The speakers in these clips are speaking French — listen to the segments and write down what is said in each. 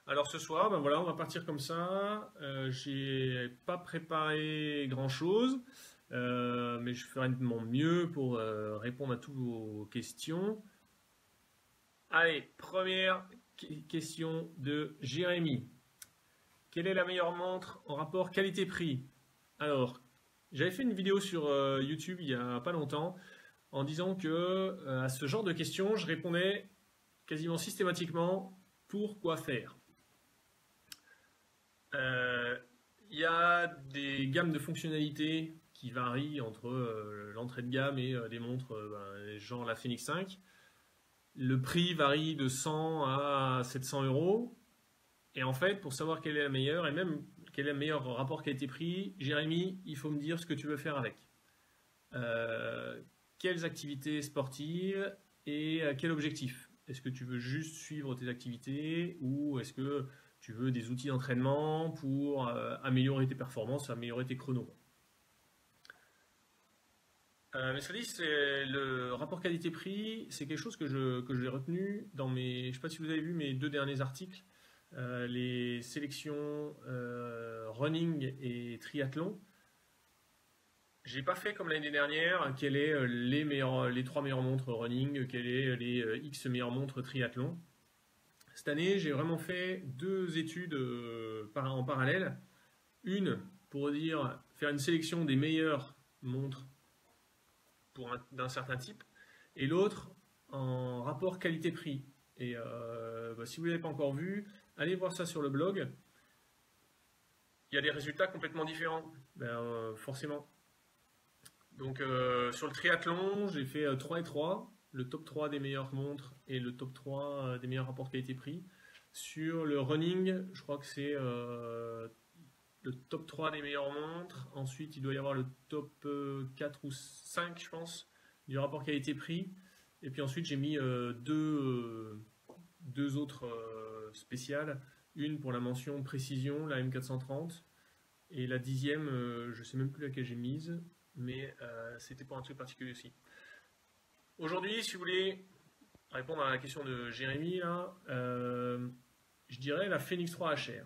Alors ce soir, ben voilà, on va partir comme ça. J'ai pas préparé grand-chose, mais je ferai de mon mieux pour répondre à toutes vos questions. Allez, première question de Jérémy. Quelle est la meilleure montre en rapport qualité-prix? Alors, j'avais fait une vidéo sur YouTube il y a pas longtemps en disant que à ce genre de questions, je répondais quasiment systématiquement pourquoi faire. Euh, Il y a des gammes de fonctionnalités qui varient entre l'entrée de gamme et des montres genre la Phoenix 5. Le prix varie de 100 à 700 euros. Et en fait, pour savoir quelle est la meilleure, et même quel est le meilleur rapport qualité-prix, Jérémy, il faut me dire ce que tu veux faire avec. Euh, Quelles activités sportives et à quel objectif? Est-ce que tu veux juste suivre tes activités ou est-ce que tu veux des outils d'entraînement pour améliorer tes performances, améliorer tes chronos? Mais ça dit, c'est le rapport qualité-prix, c'est quelque chose que j'ai retenu dans mes. Je ne sais pas si vous avez vu mes deux derniers articles, les sélections running et triathlon. J'ai pas fait comme l'année dernière, quelles est les trois meilleures montres running, quelles est les X meilleures montres triathlon. Cette année, j'ai vraiment fait deux études en parallèle. Une pour dire faire une sélection des meilleures montres d'un certain type, et l'autre en rapport qualité-prix. Et si vous ne l'avez pas encore vu, allez voir ça sur le blog. Il y a des résultats complètement différents, forcément. Donc sur le triathlon, j'ai fait 3 et 3, le top 3 des meilleures montres et le top 3 des meilleurs rapports qualité-prix. Sur le running, je crois que c'est le top 3 des meilleures montres. Ensuite, il doit y avoir le top 4 ou 5, je pense, du rapport qualité-prix. Et puis ensuite, j'ai mis deux autres spéciales. Une pour la mention précision, la M430. Et la dixième, je ne sais même plus laquelle j'ai mise, mais c'était pour un truc particulier aussi. Aujourd'hui, si vous voulez répondre à la question de Jérémy, là, je dirais la Phoenix 3 HR.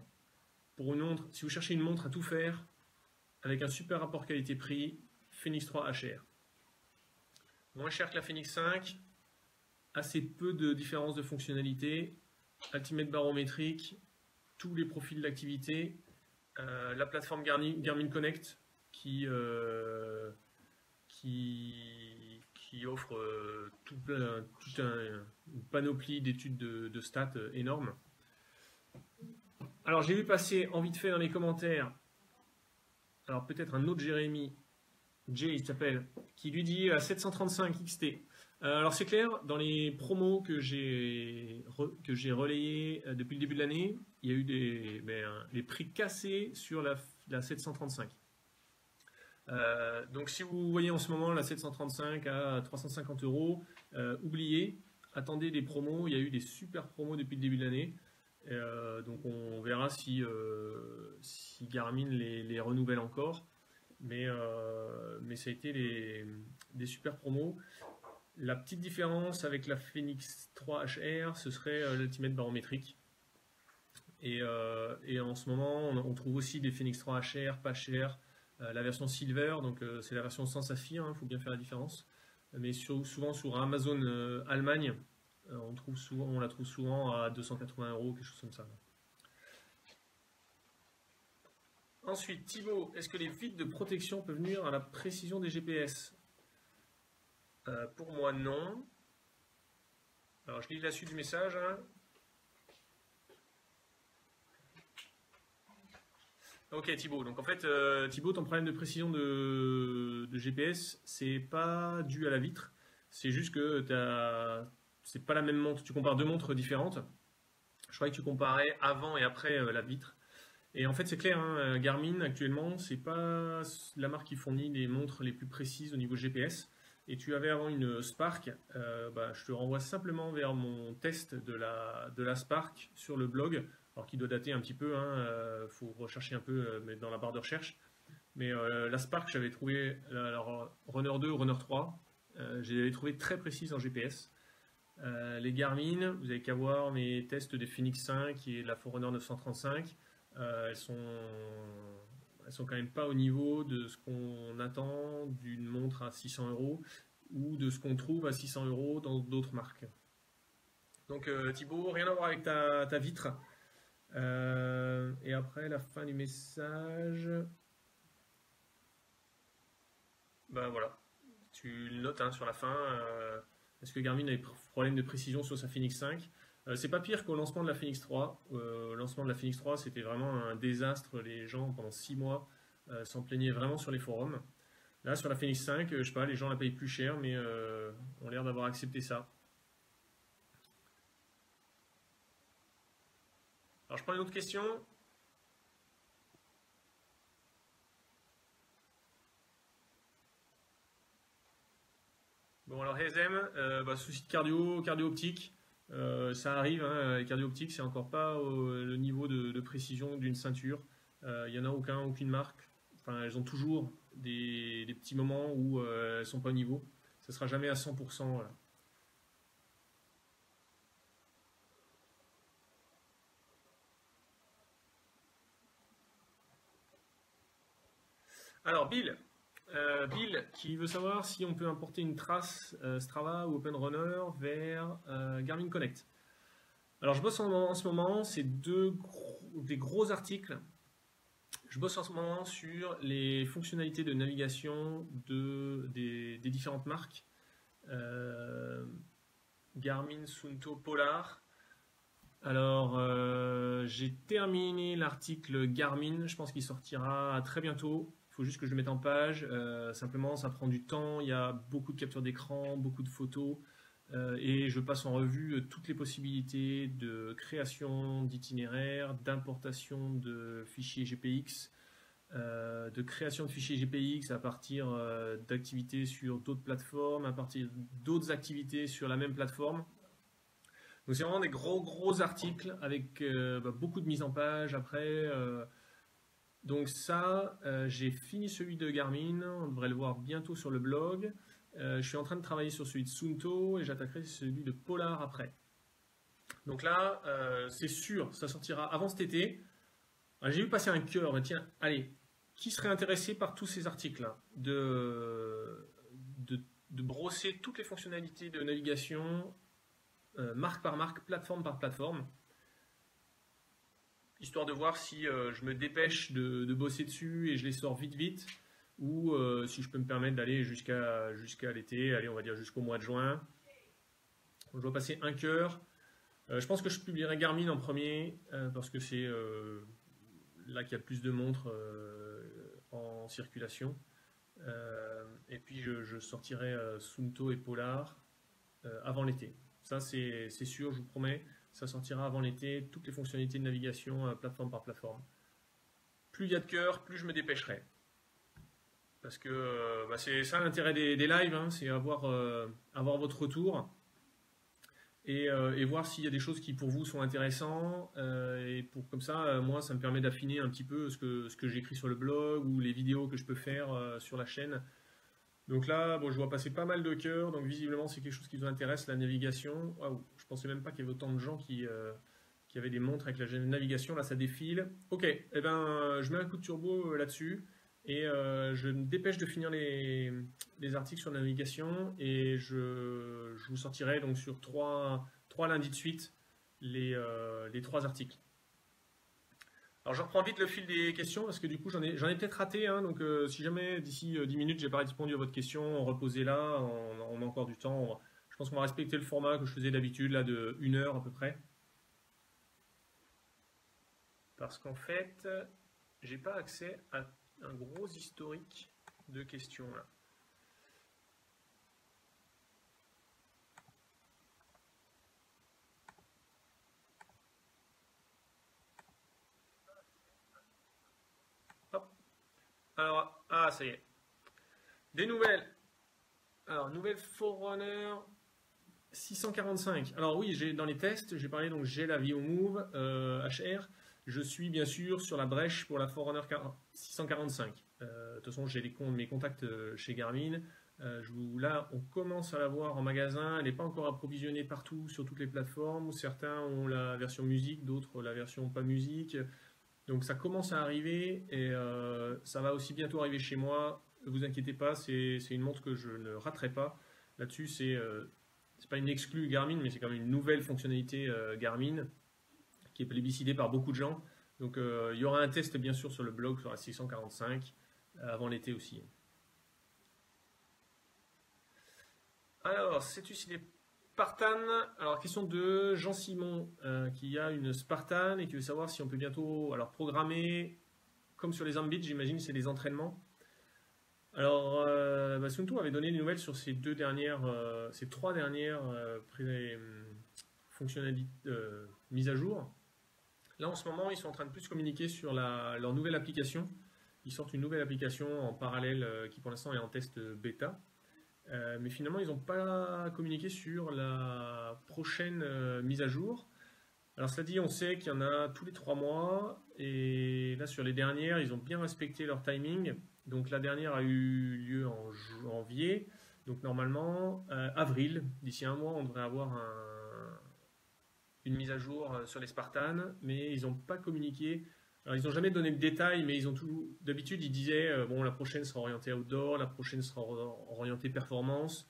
Pour une montre, si vous cherchez une montre à tout faire, avec un super rapport qualité-prix, Phoenix 3 HR. Moins cher que la Phoenix 5, assez peu de différence de fonctionnalité, altimètre barométrique, tous les profils d'activité, la plateforme Garmin Connect qui offre une panoplie d'études de stats énormes. Alors j'ai vu passer en vite fait dans les commentaires, alors peut-être un autre Jérémy, Jay il s'appelle, qui lui dit 735 XT. Alors c'est clair, dans les promos que j'ai relayés depuis le début de l'année, il y a eu les prix cassés sur la 735. Donc si vous voyez en ce moment la 735 à 350 euros, oubliez, attendez des promos, il y a eu des super promos depuis le début de l'année. Donc on verra si Garmin les renouvelle encore. Mais ça a été des super promos. La petite différence avec la Phoenix 3 HR, ce serait l'altimètre barométrique. Et en ce moment, on trouve aussi des Phoenix 3 HR, pas cher. La version Silver, donc c'est la version sans saphir, il faut bien faire la différence. Mais souvent sur Amazon Allemagne, on la trouve souvent à 280 euros, quelque chose comme ça. Ensuite, Thibaut, est-ce que les vitres de protection peuvent nuire à la précision des GPS? Pour moi, non. Alors, je lis la suite du message. Hein. Ok, Thibaut. Donc, en fait, Thibaut, ton problème de précision de GPS, c'est pas dû à la vitre. C'est juste que c'est pas la même montre. Tu compares deux montres différentes. Je croyais que tu comparais avant et après la vitre. Et en fait, c'est clair, hein, Garmin actuellement, c'est pas la marque qui fournit les montres les plus précises au niveau GPS. Et tu avais avant une Spark, je te renvoie simplement vers mon test de la Spark sur le blog, alors qui doit dater un petit peu, faut rechercher un peu dans la barre de recherche. Mais la Spark, j'avais trouvé, alors Runner 2 ou Runner 3, je l'avais trouvé très précise en GPS. Les Garmin, vous n'avez qu'à voir mes tests des Phoenix 5 et de la Forerunner 935. Elles sont quand même pas au niveau de ce qu'on attend d'une montre à 600 € ou de ce qu'on trouve à 600 € dans d'autres marques. Donc Thibaut, rien à voir avec ta vitre. Et après la fin du message, ben voilà, tu le notes hein, sur la fin. Est-ce que Garmin a des problèmes de précision sur sa Phoenix 5? C'est pas pire qu'au lancement de la Phoenix 3. Au lancement de la Phoenix 3, c'était vraiment un désastre. Les gens, pendant 6 mois, s'en plaignaient vraiment sur les forums. Là, sur la Phoenix 5, je sais pas, les gens la payent plus cher, mais ont l'air d'avoir accepté ça. Alors, je prends une autre question. Bon, alors, Hezem, souci de cardio-optique. Ça arrive, hein, les cardio-optiques, c'est encore pas le niveau de précision d'une ceinture. Il n'y en a aucune marque. Enfin, elles ont toujours des petits moments où elles sont pas au niveau. Ça sera jamais à 100%. Voilà. Alors, Bill, qui veut savoir si on peut importer une trace Strava ou OpenRunner vers Garmin Connect. Alors, je bosse en ce moment, c'est des gros articles. Je bosse en ce moment sur les fonctionnalités de navigation des différentes marques. Garmin, Suunto, Polar. Alors, j'ai terminé l'article Garmin, je pense qu'il sortira très bientôt. Il faut juste que je le mette en page. Simplement, ça prend du temps, il y a beaucoup de captures d'écran, beaucoup de photos. Et je passe en revue toutes les possibilités de création d'itinéraires, d'importation de fichiers GPX, de création de fichiers GPX à partir d'activités sur d'autres plateformes, à partir d'autres activités sur la même plateforme. Donc c'est vraiment des gros articles avec beaucoup de mise en page après. Donc ça, j'ai fini celui de Garmin, on devrait le voir bientôt sur le blog. Je suis en train de travailler sur celui de Suunto et j'attaquerai celui de Polar après. Donc là, c'est sûr, ça sortira avant cet été. J'ai vu passer un cœur, mais tiens, allez, qui serait intéressé par tous ces articles-là de brosser toutes les fonctionnalités de navigation, marque par marque, plateforme par plateforme, histoire de voir si je me dépêche de bosser dessus et je les sors vite, ou si je peux me permettre d'aller jusqu'à l'été, allez, on va dire jusqu'au mois de juin. Je dois passer un cœur. Je pense que je publierai Garmin en premier, parce que c'est là qu'il y a le plus de montres en circulation. Et puis je sortirai Suunto et Polar avant l'été. Ça c'est sûr, je vous promets, ça sortira avant l'été, toutes les fonctionnalités de navigation plateforme par plateforme. Plus il y a de cœur, plus je me dépêcherai. Parce que c'est ça l'intérêt des lives, hein, c'est avoir votre retour et voir s'il y a des choses qui pour vous sont intéressantes. Et comme ça, moi, ça me permet d'affiner un petit peu ce que j'écris sur le blog ou les vidéos que je peux faire sur la chaîne. Donc là, bon, je vois passer pas mal de cœurs, donc visiblement c'est quelque chose qui vous intéresse, la navigation. Waouh, je pensais même pas qu'il y avait autant de gens qui avaient des montres avec la navigation, là ça défile. Ok, eh ben, je mets un coup de turbo là-dessus. Et je me dépêche de finir les articles sur la navigation et je vous sortirai donc sur trois lundis de suite les 3 articles. Alors je reprends vite le fil des questions parce que du coup j'en ai peut-être raté, hein, donc si jamais d'ici 10 minutes j'ai pas répondu à votre question, reposez-la, on a encore du temps. Je pense qu'on va respecter le format que je faisais d'habitude, là de 1 heure à peu près. Parce qu'en fait, j'ai pas accès à un gros historique de questions là. Hop. Alors, ça y est. Des nouvelles. Alors, nouvelle Forerunner 645. Alors oui, dans les tests, j'ai parlé, donc j'ai la VioMove HR. Je suis bien sûr sur la brèche pour la Forerunner 645. De toute façon, j'ai mes contacts chez Garmin. Là, on commence à la voir en magasin. Elle n'est pas encore approvisionnée partout sur toutes les plateformes. Certains ont la version musique, d'autres la version pas musique. Donc ça commence à arriver et ça va aussi bientôt arriver chez moi. Ne vous inquiétez pas, c'est une montre que je ne raterai pas. Là-dessus, c'est pas une exclue Garmin, mais c'est quand même une nouvelle fonctionnalité Garmin qui est plébiscitée par beaucoup de gens. Donc il y aura un test bien sûr sur le blog sur la 645 avant l'été aussi. Alors, sais-tu si les Spartan, alors question de Jean-Simon qui a une Spartan et qui veut savoir si on peut bientôt programmer comme sur les Ambit, j'imagine c'est des entraînements. Alors, Sunto avait donné des nouvelles sur ces trois dernières fonctionnalités mises à jour. Là, en ce moment, ils sont en train de plus communiquer sur leur nouvelle application. Ils sortent une nouvelle application en parallèle qui, pour l'instant, est en test bêta. Mais finalement, ils n'ont pas communiqué sur la prochaine mise à jour. Alors, cela dit, on sait qu'il y en a tous les 3 mois. Et là, sur les dernières, ils ont bien respecté leur timing. Donc, la dernière a eu lieu en janvier. Donc, normalement, avril, d'ici un mois, on devrait avoir une mise à jour sur les Spartans, mais ils n'ont pas communiqué. Alors, ils n'ont jamais donné de détails, mais d'habitude, ils disaient bon, la prochaine sera orientée outdoor, la prochaine sera orientée performance.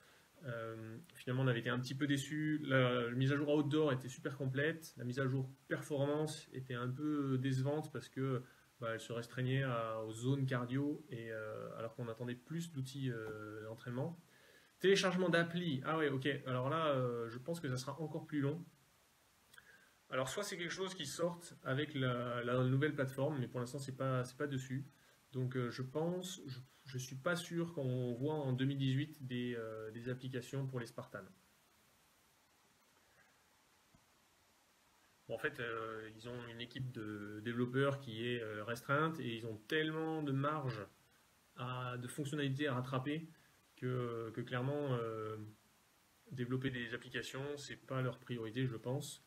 Finalement, on avait été un petit peu déçus. La mise à jour outdoor était super complète. La mise à jour performance était un peu décevante parce que elle se restreignait aux zones cardio, alors qu'on attendait plus d'outils d'entraînement. Téléchargement d'appli. Ah ouais, ok. Alors là, je pense que ça sera encore plus long. Alors, soit c'est quelque chose qui sorte avec la nouvelle plateforme, mais pour l'instant, c'est pas dessus. Donc, je suis pas sûr qu'on voit en 2018 des applications pour les Spartans. Bon, en fait, ils ont une équipe de développeurs qui est restreinte et ils ont tellement de marge de fonctionnalités à rattraper que clairement, développer des applications, c'est pas leur priorité, je pense.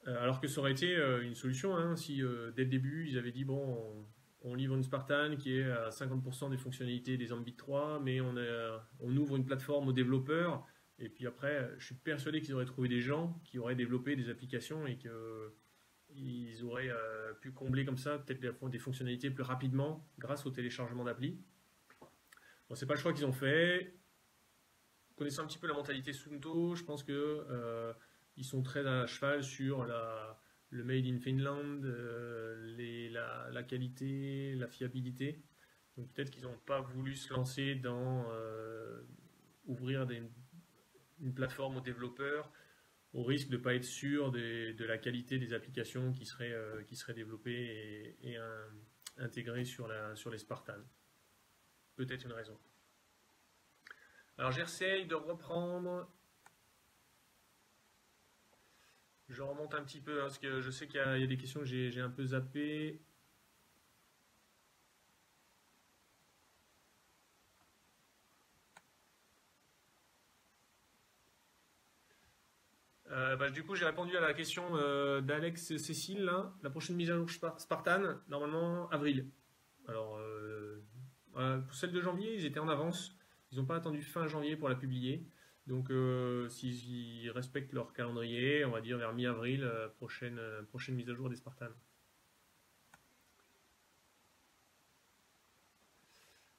Alors que ça aurait été une solution si dès le début ils avaient dit bon, on livre une Spartan qui est à 50% des fonctionnalités des Ambit 3, mais on ouvre une plateforme aux développeurs, et puis après je suis persuadé qu'ils auraient trouvé des gens qui auraient développé des applications et qu'ils auraient pu combler comme ça peut-être des fonctionnalités plus rapidement grâce au téléchargement d'appli. Bon, c'est pas le choix qu'ils ont fait. Connaissant un petit peu la mentalité Sunto, je pense que ils sont très à cheval sur le made in Finland, la qualité, la fiabilité. Donc peut-être qu'ils n'ont pas voulu se lancer dans ouvrir une plateforme aux développeurs au risque de ne pas être sûr de la qualité des applications qui seraient développées et intégrées sur les Spartans. Peut-être une raison. Alors j'essaye de reprendre. Je remonte un petit peu parce que je sais qu'il y a des questions que j'ai un peu zappées. Du coup, j'ai répondu à la question d'Alex Cécile. Là. La prochaine mise à jour Spartan, normalement avril. Alors, pour celle de janvier, ils étaient en avance. Ils n'ont pas attendu fin janvier pour la publier. Donc, s'ils respectent leur calendrier, on va dire vers mi-avril, prochaine mise à jour des Spartans.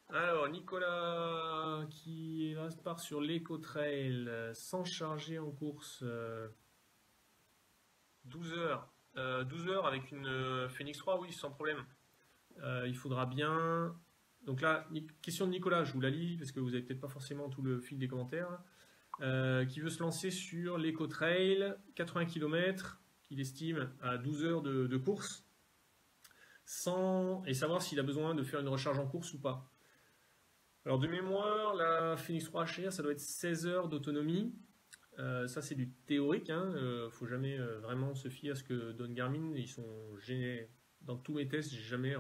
Alors, Nicolas qui part sur l'Eco-Trail sans charger en course 12 heures. 12 heures avec une Phoenix 3, oui, sans problème. Il faudra bien. Donc là, question de Nicolas, je vous la lis parce que vous n'avez peut-être pas forcément tout le fil des commentaires. Qui veut se lancer sur l'Eco-Trail, 80 km, qu'il estime à 12 heures de course, et savoir s'il a besoin de faire une recharge en course ou pas. Alors de mémoire, la Phoenix 3 HR, ça doit être 16 heures d'autonomie. Ça c'est du théorique, faut jamais vraiment se fier à ce que donne Garmin. Dans tous mes tests, j'ai jamais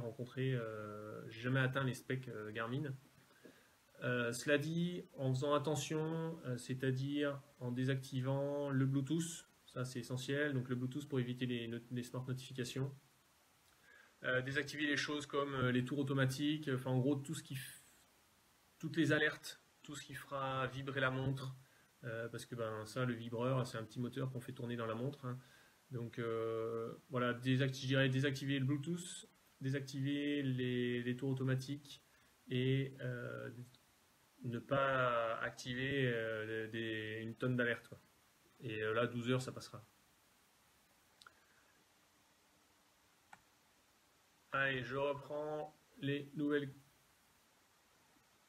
atteint les specs Garmin. Cela dit, en faisant attention, c'est-à-dire en désactivant le Bluetooth, ça c'est essentiel, donc le Bluetooth pour éviter les smart notifications. Désactiver les choses comme les tours automatiques, enfin en gros toutes les alertes tout ce qui fera vibrer la montre, parce que ben, ça, le vibreur, c'est un petit moteur qu'on fait tourner dans la montre, hein. Donc voilà, je dirais désactiver le Bluetooth, désactiver les tours automatiques et ne pas activer une tonne d'alertes, quoi. Et là, 12 heures, ça passera. Allez, je reprends les nouvelles.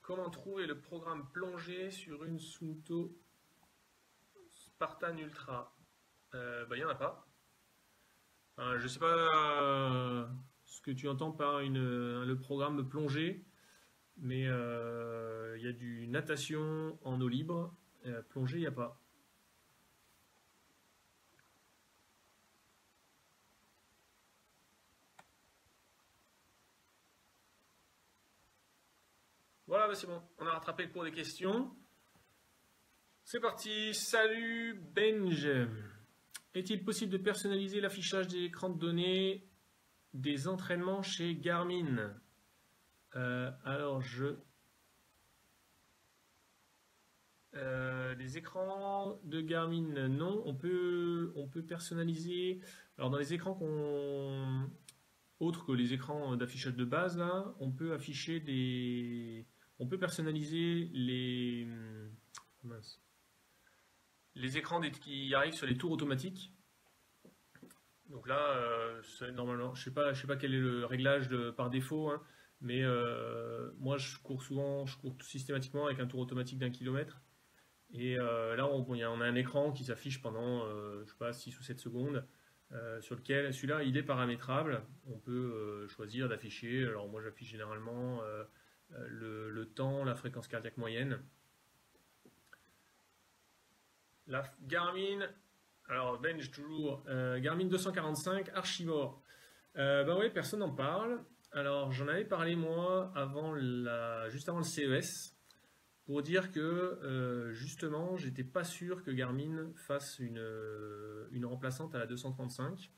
Comment trouver le programme plongée sur une Suunto Spartan Ultra? Bah, il n'y en a pas. Enfin, je ne sais pas ce que tu entends par le programme plongée, mais il y a du natation en eau libre. Plongée, il n'y a pas. Voilà, bah c'est bon, on a rattrapé le cours des questions. C'est parti, salut Benj. Est-il possible de personnaliser l'affichage des écrans de données des entraînements chez Garmin? Alors les écrans de Garmin, non. On peut personnaliser. Alors dans les écrans autres que les écrans d'affichage de base, là, on peut afficher on peut personnaliser les écrans qui arrivent sur les tours automatiques. Donc là, normalement, je sais pas quel est le réglage par défaut, hein, mais moi je cours systématiquement avec un tour automatique d'1 km. Et là, on a un écran qui s'affiche pendant, je sais pas, 6 ou 7 secondes, sur lequel celui-là, il est paramétrable. On peut choisir d'afficher. Alors moi, j'affiche généralement le temps, la fréquence cardiaque moyenne. La Garmin, alors Benj toujours, Garmin 245 Archivore. Ben oui, personne n'en parle. Alors j'en avais parlé moi juste avant le CES, pour dire que justement j'étais pas sûr que Garmin fasse une remplaçante à la 235.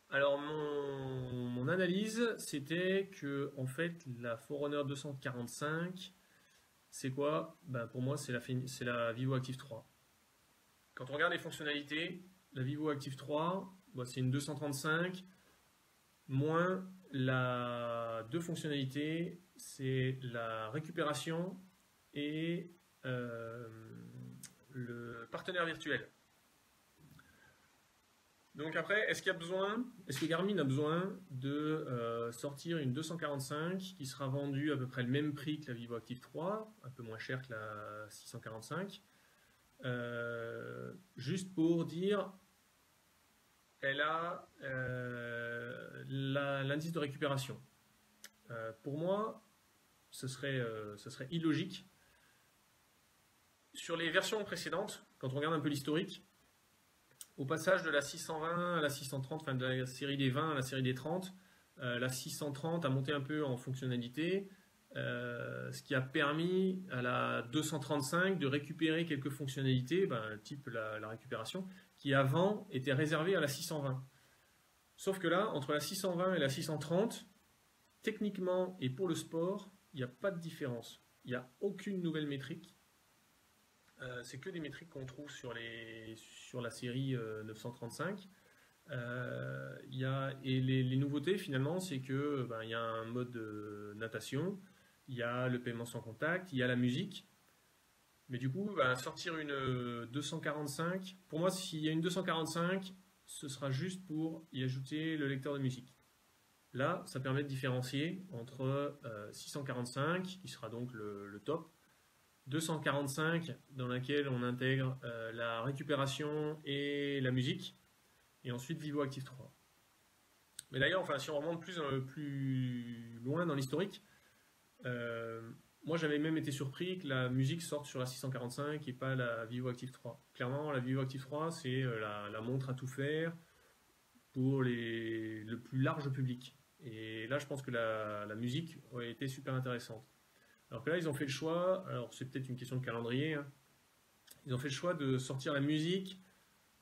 Alors mon analyse, c'était que en fait la Forerunner 245, c'est quoi? Ben, pour moi, c'est la Vivo Active 3. Quand on regarde les fonctionnalités, la Vivo Active 3, ben, c'est une 235, moins deux fonctionnalités, c'est la récupération et le partenaire virtuel. Donc après, est-ce que Garmin a besoin de sortir une 245 qui sera vendue à peu près le même prix que la Vivo Active 3, un peu moins cher que la 645, juste pour dire elle a l'indice de récupération. Pour moi, ce serait illogique. Sur les versions précédentes, quand on regarde un peu l'historique, au passage de la 620 à la 630, enfin de la série des 20 à la série des 30, la 630 a monté un peu en fonctionnalité, ce qui a permis à la 235 de récupérer quelques fonctionnalités, type la récupération, qui avant étaient réservées à la 620. Sauf que là, entre la 620 et la 630, techniquement et pour le sport, il n'y a pas de différence. Il n'y a aucune nouvelle métrique. C'est que des métriques qu'on trouve sur la série 935. Et les nouveautés finalement, c'est que il y a un mode natation, il y a le paiement sans contact, il y a la musique. Mais du coup, sortir une 245, pour moi, s'il y a une 245, ce sera juste pour y ajouter le lecteur de musique. Là, ça permet de différencier entre 645, qui sera donc le top, 245 dans laquelle on intègre la récupération et la musique, et ensuite Vivo Active 3. Mais d'ailleurs, enfin, si on remonte plus loin dans l'historique, moi j'avais même été surpris que la musique sorte sur la 645 et pas la Vivo Active 3. Clairement, la Vivo Active 3, c'est la montre à tout faire pour le plus large public. Et là, je pense que la musique aurait été super intéressante. Alors que là, ils ont fait le choix, alors c'est peut-être une question de calendrier, hein, ils ont fait le choix de sortir la musique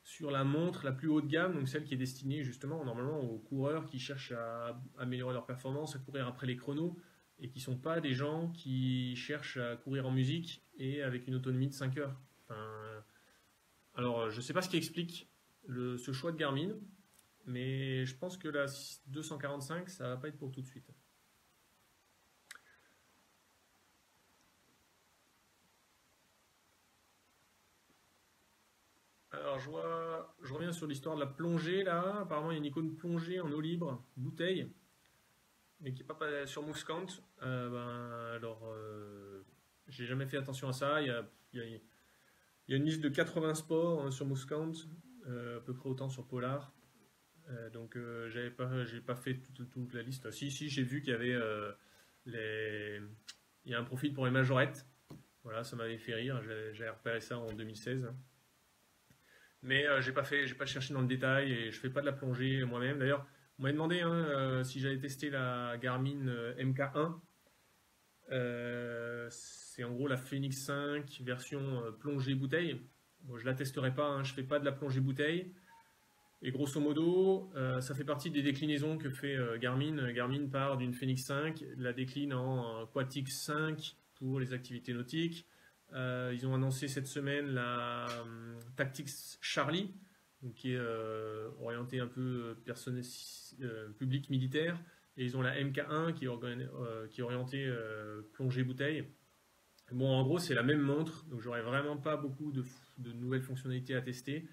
sur la montre la plus haut de gamme, donc celle qui est destinée justement normalement aux coureurs qui cherchent à améliorer leur performance, à courir après les chronos, et qui ne sont pas des gens qui cherchent à courir en musique et avec une autonomie de 5 heures. Enfin, alors, je ne sais pas ce qui explique ce choix de Garmin, mais je pense que la 245, ça ne va pas être pour tout de suite. Alors, je reviens sur l'histoire de la plongée, là. Apparemment, il y a une icône plongée en eau libre, bouteille, mais qui n'est pas sur Mousecount. J'ai jamais fait attention à ça. Il y a une liste de 80 sports sur Mousecount, à peu près autant sur Polar. J'ai pas fait toute la liste. Si, j'ai vu qu'il y avait il y a un profil pour les majorettes. Voilà, ça m'avait fait rire. J'ai repéré ça en 2016. Mais j'ai pas cherché dans le détail et je fais pas de la plongée moi-même. D'ailleurs, on m'avait demandé si j'allais tester la Garmin MK1. C'est en gros la Phoenix 5 version plongée bouteille. Bon, je la testerai pas, hein, je fais pas de la plongée bouteille. Et grosso modo, ça fait partie des déclinaisons que fait Garmin. Garmin part d'une Phoenix 5, la décline en Quatix 5 pour les activités nautiques. Ils ont annoncé cette semaine la Tactics Charlie, donc qui est orientée un peu public militaire. Et ils ont la MK1 qui est orientée plongée bouteille. Bon, en gros, c'est la même montre, donc j'aurais vraiment pas beaucoup de nouvelles fonctionnalités à tester.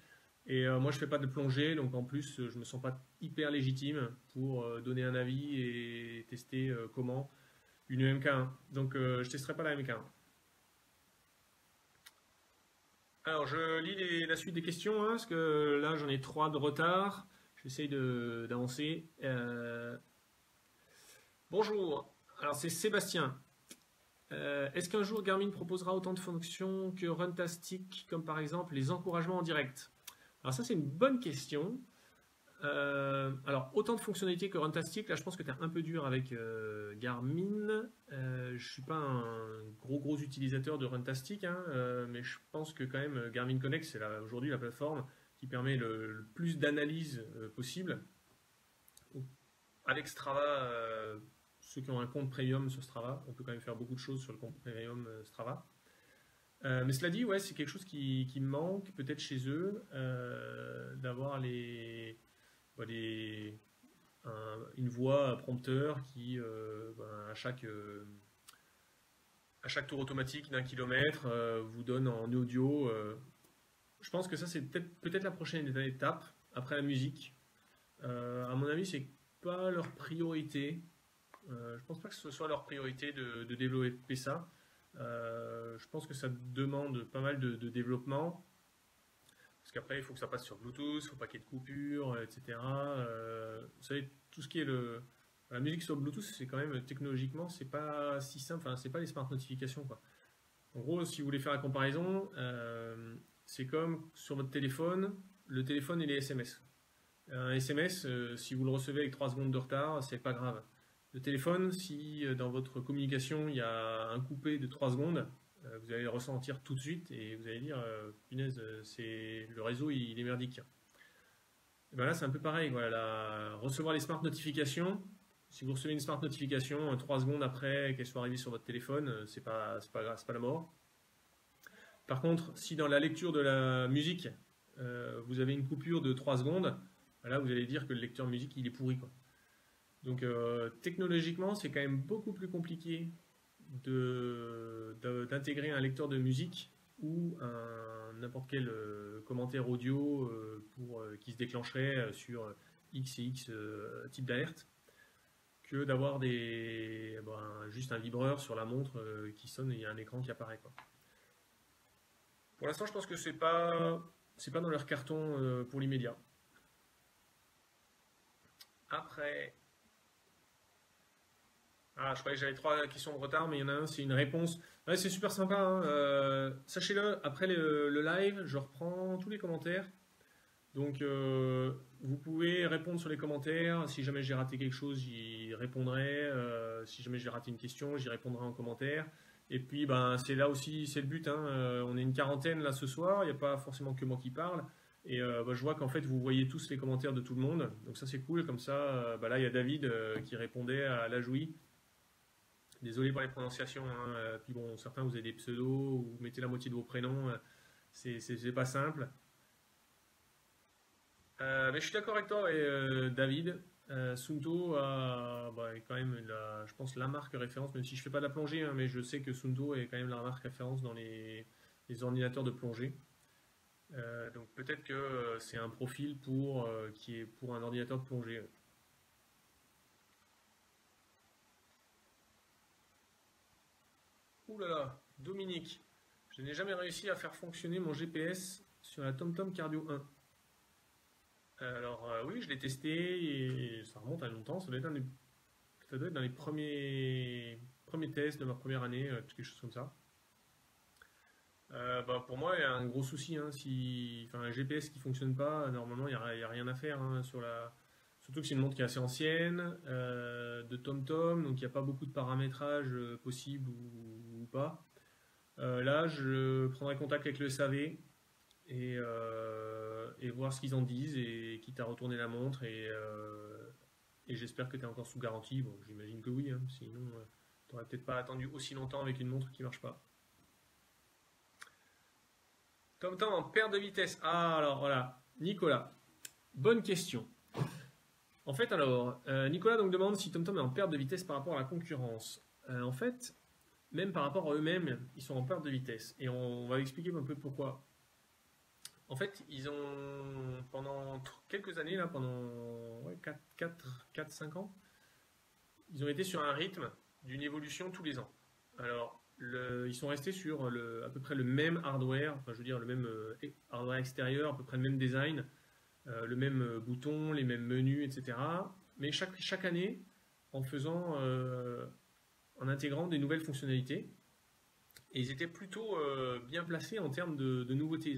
Et moi, je fais pas de plongée, donc en plus, je me sens pas hyper légitime pour donner un avis et tester comment une MK1. Donc, je testerai pas la MK1. Alors, je lis la suite des questions, hein, parce que là, j'en ai 3 de retard. J'essaye d'avancer. Bonjour, alors c'est Sébastien. Est-ce qu'un jour Garmin proposera autant de fonctions que Runtastic, comme par exemple les encouragements en direct? Alors ça c'est une bonne question. Alors autant de fonctionnalités que Runtastic, là je pense que tu es un peu dur avec Garmin. Je ne suis pas un gros utilisateur de Runtastic, hein, mais je pense que quand même Garmin Connect c'est aujourd'hui la plateforme qui permet le plus d'analyse possible. Avec Strava, ceux qui ont un compte premium sur Strava, on peut quand même faire beaucoup de choses sur le compte premium Strava. Mais cela dit, ouais, c'est quelque chose qui me manque peut-être chez eux, d'avoir une voix prompteur qui, à chaque tour automatique d'1 kilomètre, vous donne en audio. Je pense que ça, c'est peut-être la prochaine étape après la musique. À mon avis, c'est pas leur priorité. Je pense pas que ce soit leur priorité de développer ça. Je pense que ça demande pas mal de développement. Parce qu'après, il faut que ça passe sur Bluetooth, il ne faut pas qu'il y ait de coupures, etc. Vous savez, tout ce qui est la musique sur Bluetooth, c'est quand même technologiquement, c'est pas si simple. Enfin, c'est pas les smart notifications, quoi. En gros, si vous voulez faire la comparaison, c'est comme sur votre téléphone, le téléphone et les SMS. Un SMS, si vous le recevez avec 3 secondes de retard, c'est pas grave. Le téléphone, si dans votre communication il y a un coupé de 3 secondes, vous allez le ressentir tout de suite et vous allez dire punaise, le réseau il est merdique. Et ben là c'est un peu pareil, voilà, recevoir les smart notifications. Si vous recevez une smart notification 3 secondes après qu'elle soit arrivée sur votre téléphone, c'est pas grave, c'est pas la mort. Par contre, si dans la lecture de la musique, vous avez une coupure de 3 secondes, là vous allez dire que le lecteur musique il est pourri, quoi. Donc technologiquement c'est quand même beaucoup plus compliqué d'intégrer un lecteur de musique ou n'importe quel commentaire audio qui se déclencherait sur X et X type d'alerte que d'avoir juste un vibreur sur la montre qui sonne et il y a un écran qui apparaît, quoi. Pour l'instant je pense que c'est pas dans leur carton pour l'immédiat. Après, je croyais que j'avais 3 questions de retard, mais il y en a un, c'est une réponse. Ouais, c'est super sympa, hein. Sachez-le, après le live, je reprends tous les commentaires. Donc, vous pouvez répondre sur les commentaires. Si jamais j'ai raté quelque chose, j'y répondrai. Si jamais j'ai raté une question, j'y répondrai en commentaire. Et puis, c'est là aussi, c'est le but, hein. On est une quarantaine là ce soir. Il n'y a pas forcément que moi qui parle. Et je vois qu'en fait, vous voyez tous les commentaires de tout le monde. Donc ça, c'est cool. Comme ça, là, il y a David qui répondait à la Jouy. Désolé pour les prononciations, hein. Puis bon, certains vous avez des pseudos ou vous mettez la moitié de vos prénoms, c'est pas simple. Mais je suis d'accord avec toi, et David. Sunto est quand même, je pense, la marque référence, même si je fais pas de la plongée, hein, mais je sais que Sunto est quand même la marque référence dans les ordinateurs de plongée. Donc peut-être que c'est un profil qui est pour un ordinateur de plongée. Ouh là là, Dominique, je n'ai jamais réussi à faire fonctionner mon GPS sur la TomTom Cardio 1. Alors oui, je l'ai testé et ça remonte à longtemps. Ça doit être dans les premiers tests de ma première année, quelque chose comme ça. Pour moi, il y a un gros souci, hein. Enfin, un GPS qui fonctionne pas, normalement, il y a rien à faire, hein, surtout que c'est une montre qui est assez ancienne, de TomTom, donc il n'y a pas beaucoup de paramétrage possible ou pas. Là, je prendrai contact avec le SAV et voir ce qu'ils en disent, et quitte à retourner la montre, et j'espère que tu es encore sous garantie. Bon, j'imagine que oui, hein, sinon tu n'aurais peut-être pas attendu aussi longtemps avec une montre qui marche pas. TomTom en perte de vitesse. Ah, alors voilà, Nicolas, bonne question. En fait, alors, Nicolas donc demande si TomTom est en perte de vitesse par rapport à la concurrence. En fait, même par rapport à eux-mêmes, ils sont en perte de vitesse. Et on va expliquer un peu pourquoi. En fait, ils ont, pendant quelques années, là, pendant 4-5 ans, ils ont été sur un rythme d'une évolution tous les ans. Alors, ils sont restés sur à peu près le même hardware, enfin, je veux dire, le même hardware extérieur, à peu près le même design, le même bouton, les mêmes menus, etc. Mais chaque année, en intégrant des nouvelles fonctionnalités. Et ils étaient plutôt bien placés en termes de nouveautés.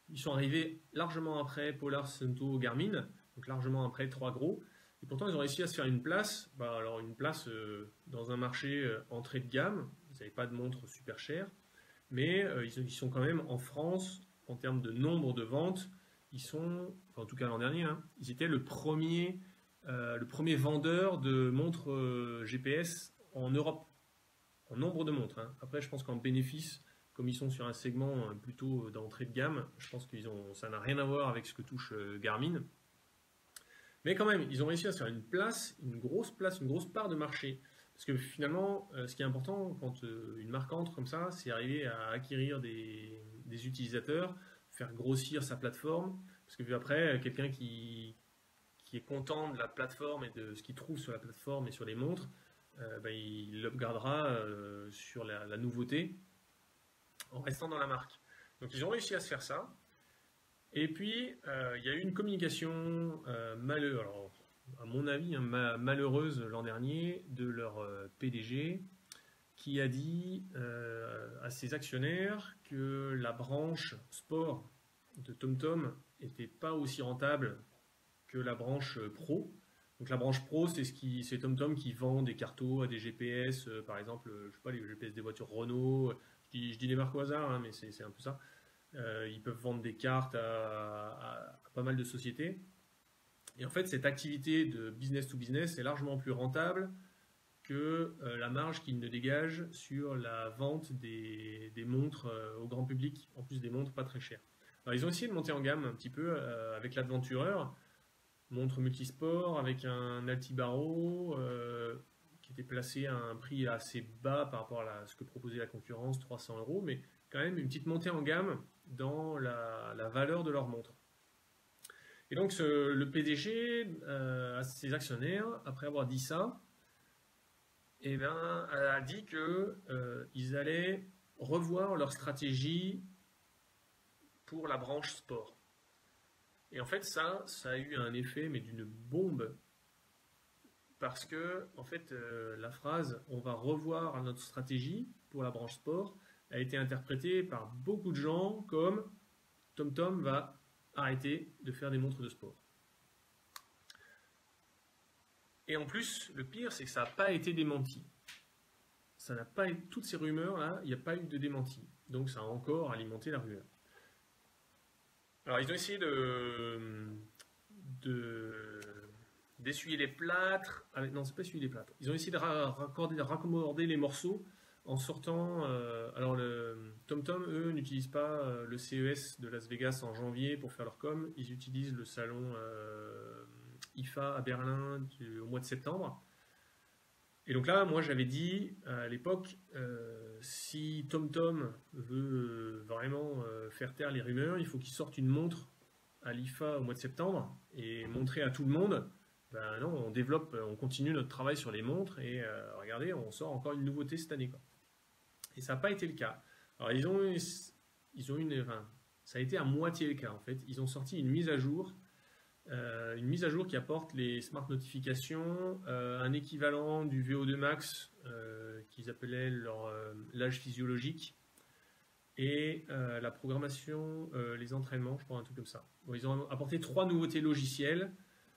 Ils sont arrivés largement après Polar, Suunto, Garmin, donc largement après trois gros. Et pourtant, ils ont réussi à se faire une place. Alors une place dans un marché entrée de gamme. Ils n'avaient pas de montres super chères, mais ils sont quand même en France en termes de nombre de ventes. En tout cas l'an dernier, hein, ils étaient le premier vendeur de montres GPS en Europe, en nombre de montres, hein. Après, je pense qu'en bénéfice, comme ils sont sur un segment plutôt d'entrée de gamme, je pense que ça n'a rien à voir avec ce que touche Garmin. Mais quand même, ils ont réussi à se faire une grosse part de marché. Parce que finalement, ce qui est important quand une marque entre comme ça, c'est arriver à acquérir des utilisateurs, faire grossir sa plateforme. Parce que puis après, quelqu'un qui est content de la plateforme et de ce qu'il trouve sur la plateforme et sur les montres, il l'upgradera sur la nouveauté en restant dans la marque. Donc ils ont réussi à se faire ça. Et puis il y a eu une communication malheureuse, alors, à mon avis malheureuse l'an dernier, de leur PDG, qui a dit à ses actionnaires que la branche sport de TomTom n'était pas aussi rentable que la branche pro. Donc la branche pro, c'est TomTom qui vend des cartos à des GPS, par exemple, je sais pas, les GPS des voitures Renault. Je dis les marques au hasard, hein, mais c'est un peu ça. Ils peuvent vendre des cartes à pas mal de sociétés. Et en fait, cette activité de business to business est largement plus rentable que la marge qu'ils ne dégagent sur la vente des montres au grand public, en plus des montres pas très chères. Alors, ils ont essayé de monter en gamme un petit peu avec l'Adventurer, montre multisport avec un Altibaro qui était placé à un prix assez bas par rapport à ce que proposait la concurrence, 300 €, mais quand même une petite montée en gamme dans la valeur de leur montre. Et donc le PDG à ses actionnaires, après avoir dit ça, a dit qu'ils allaient revoir leur stratégie pour la branche sport. Et en fait, ça a eu un effet, mais d'une bombe, parce que, en fait, la phrase « on va revoir notre stratégie pour la branche sport » a été interprétée par beaucoup de gens comme « TomTom va arrêter de faire des montres de sport ». Et en plus, le pire, c'est que ça n'a pas été démenti. Toutes ces rumeurs-là, il n'y a pas eu de démenti. Donc ça a encore alimenté la rumeur. Alors ils ont essayé de d'essuyer les plâtres. Non, c'est pas essuyer les plâtres. Ils ont essayé de raccommoder les morceaux en sortant. Alors, le TomTom, eux, n'utilisent pas le CES de Las Vegas en janvier pour faire leur com. Ils utilisent le salon IFA à Berlin au mois de septembre. Et donc là, moi, j'avais dit à l'époque, si TomTom veut vraiment faire taire les rumeurs, il faut qu'ils sortent une montre à l'IFA au mois de septembre et montrer à tout le monde. Ben non, on développe, on continue notre travail sur les montres et regardez, on sort encore une nouveauté cette année, quoi. Et ça n'a pas été le cas. Alors ils ont enfin, ça a été à moitié le cas en fait. Ils ont sorti une mise à jour qui apporte les smart notifications, un équivalent du VO2 max qu'ils appelaient l'âge physiologique et la programmation, les entraînements, je crois, un truc comme ça. Bon, ils ont apporté 3 nouveautés logicielles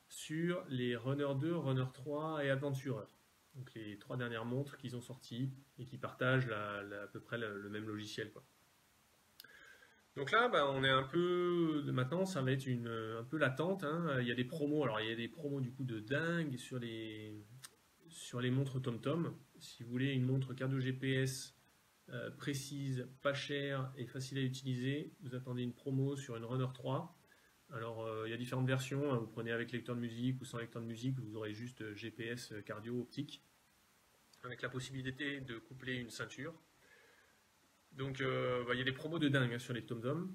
sur les Runner 2, Runner 3 et Adventurer. Donc les 3 dernières montres qu'ils ont sorties et qui partagent à peu près le même logiciel, quoi. Donc là, bah, on est un peu. Maintenant, ça va être un peu l'attente, hein. Il y a des promos. Alors, il y a des promos du coup de dingue sur les montres TomTom. Si vous voulez une montre cardio GPS précise, pas chère et facile à utiliser, vous attendez une promo sur une Runner 3. Alors, il y a différentes versions, hein. Vous prenez avec lecteur de musique ou sans lecteur de musique, vous aurez juste GPS cardio optique, avec la possibilité de coupler une ceinture. Donc, il y a des promos de dingue, hein, sur les TomTom.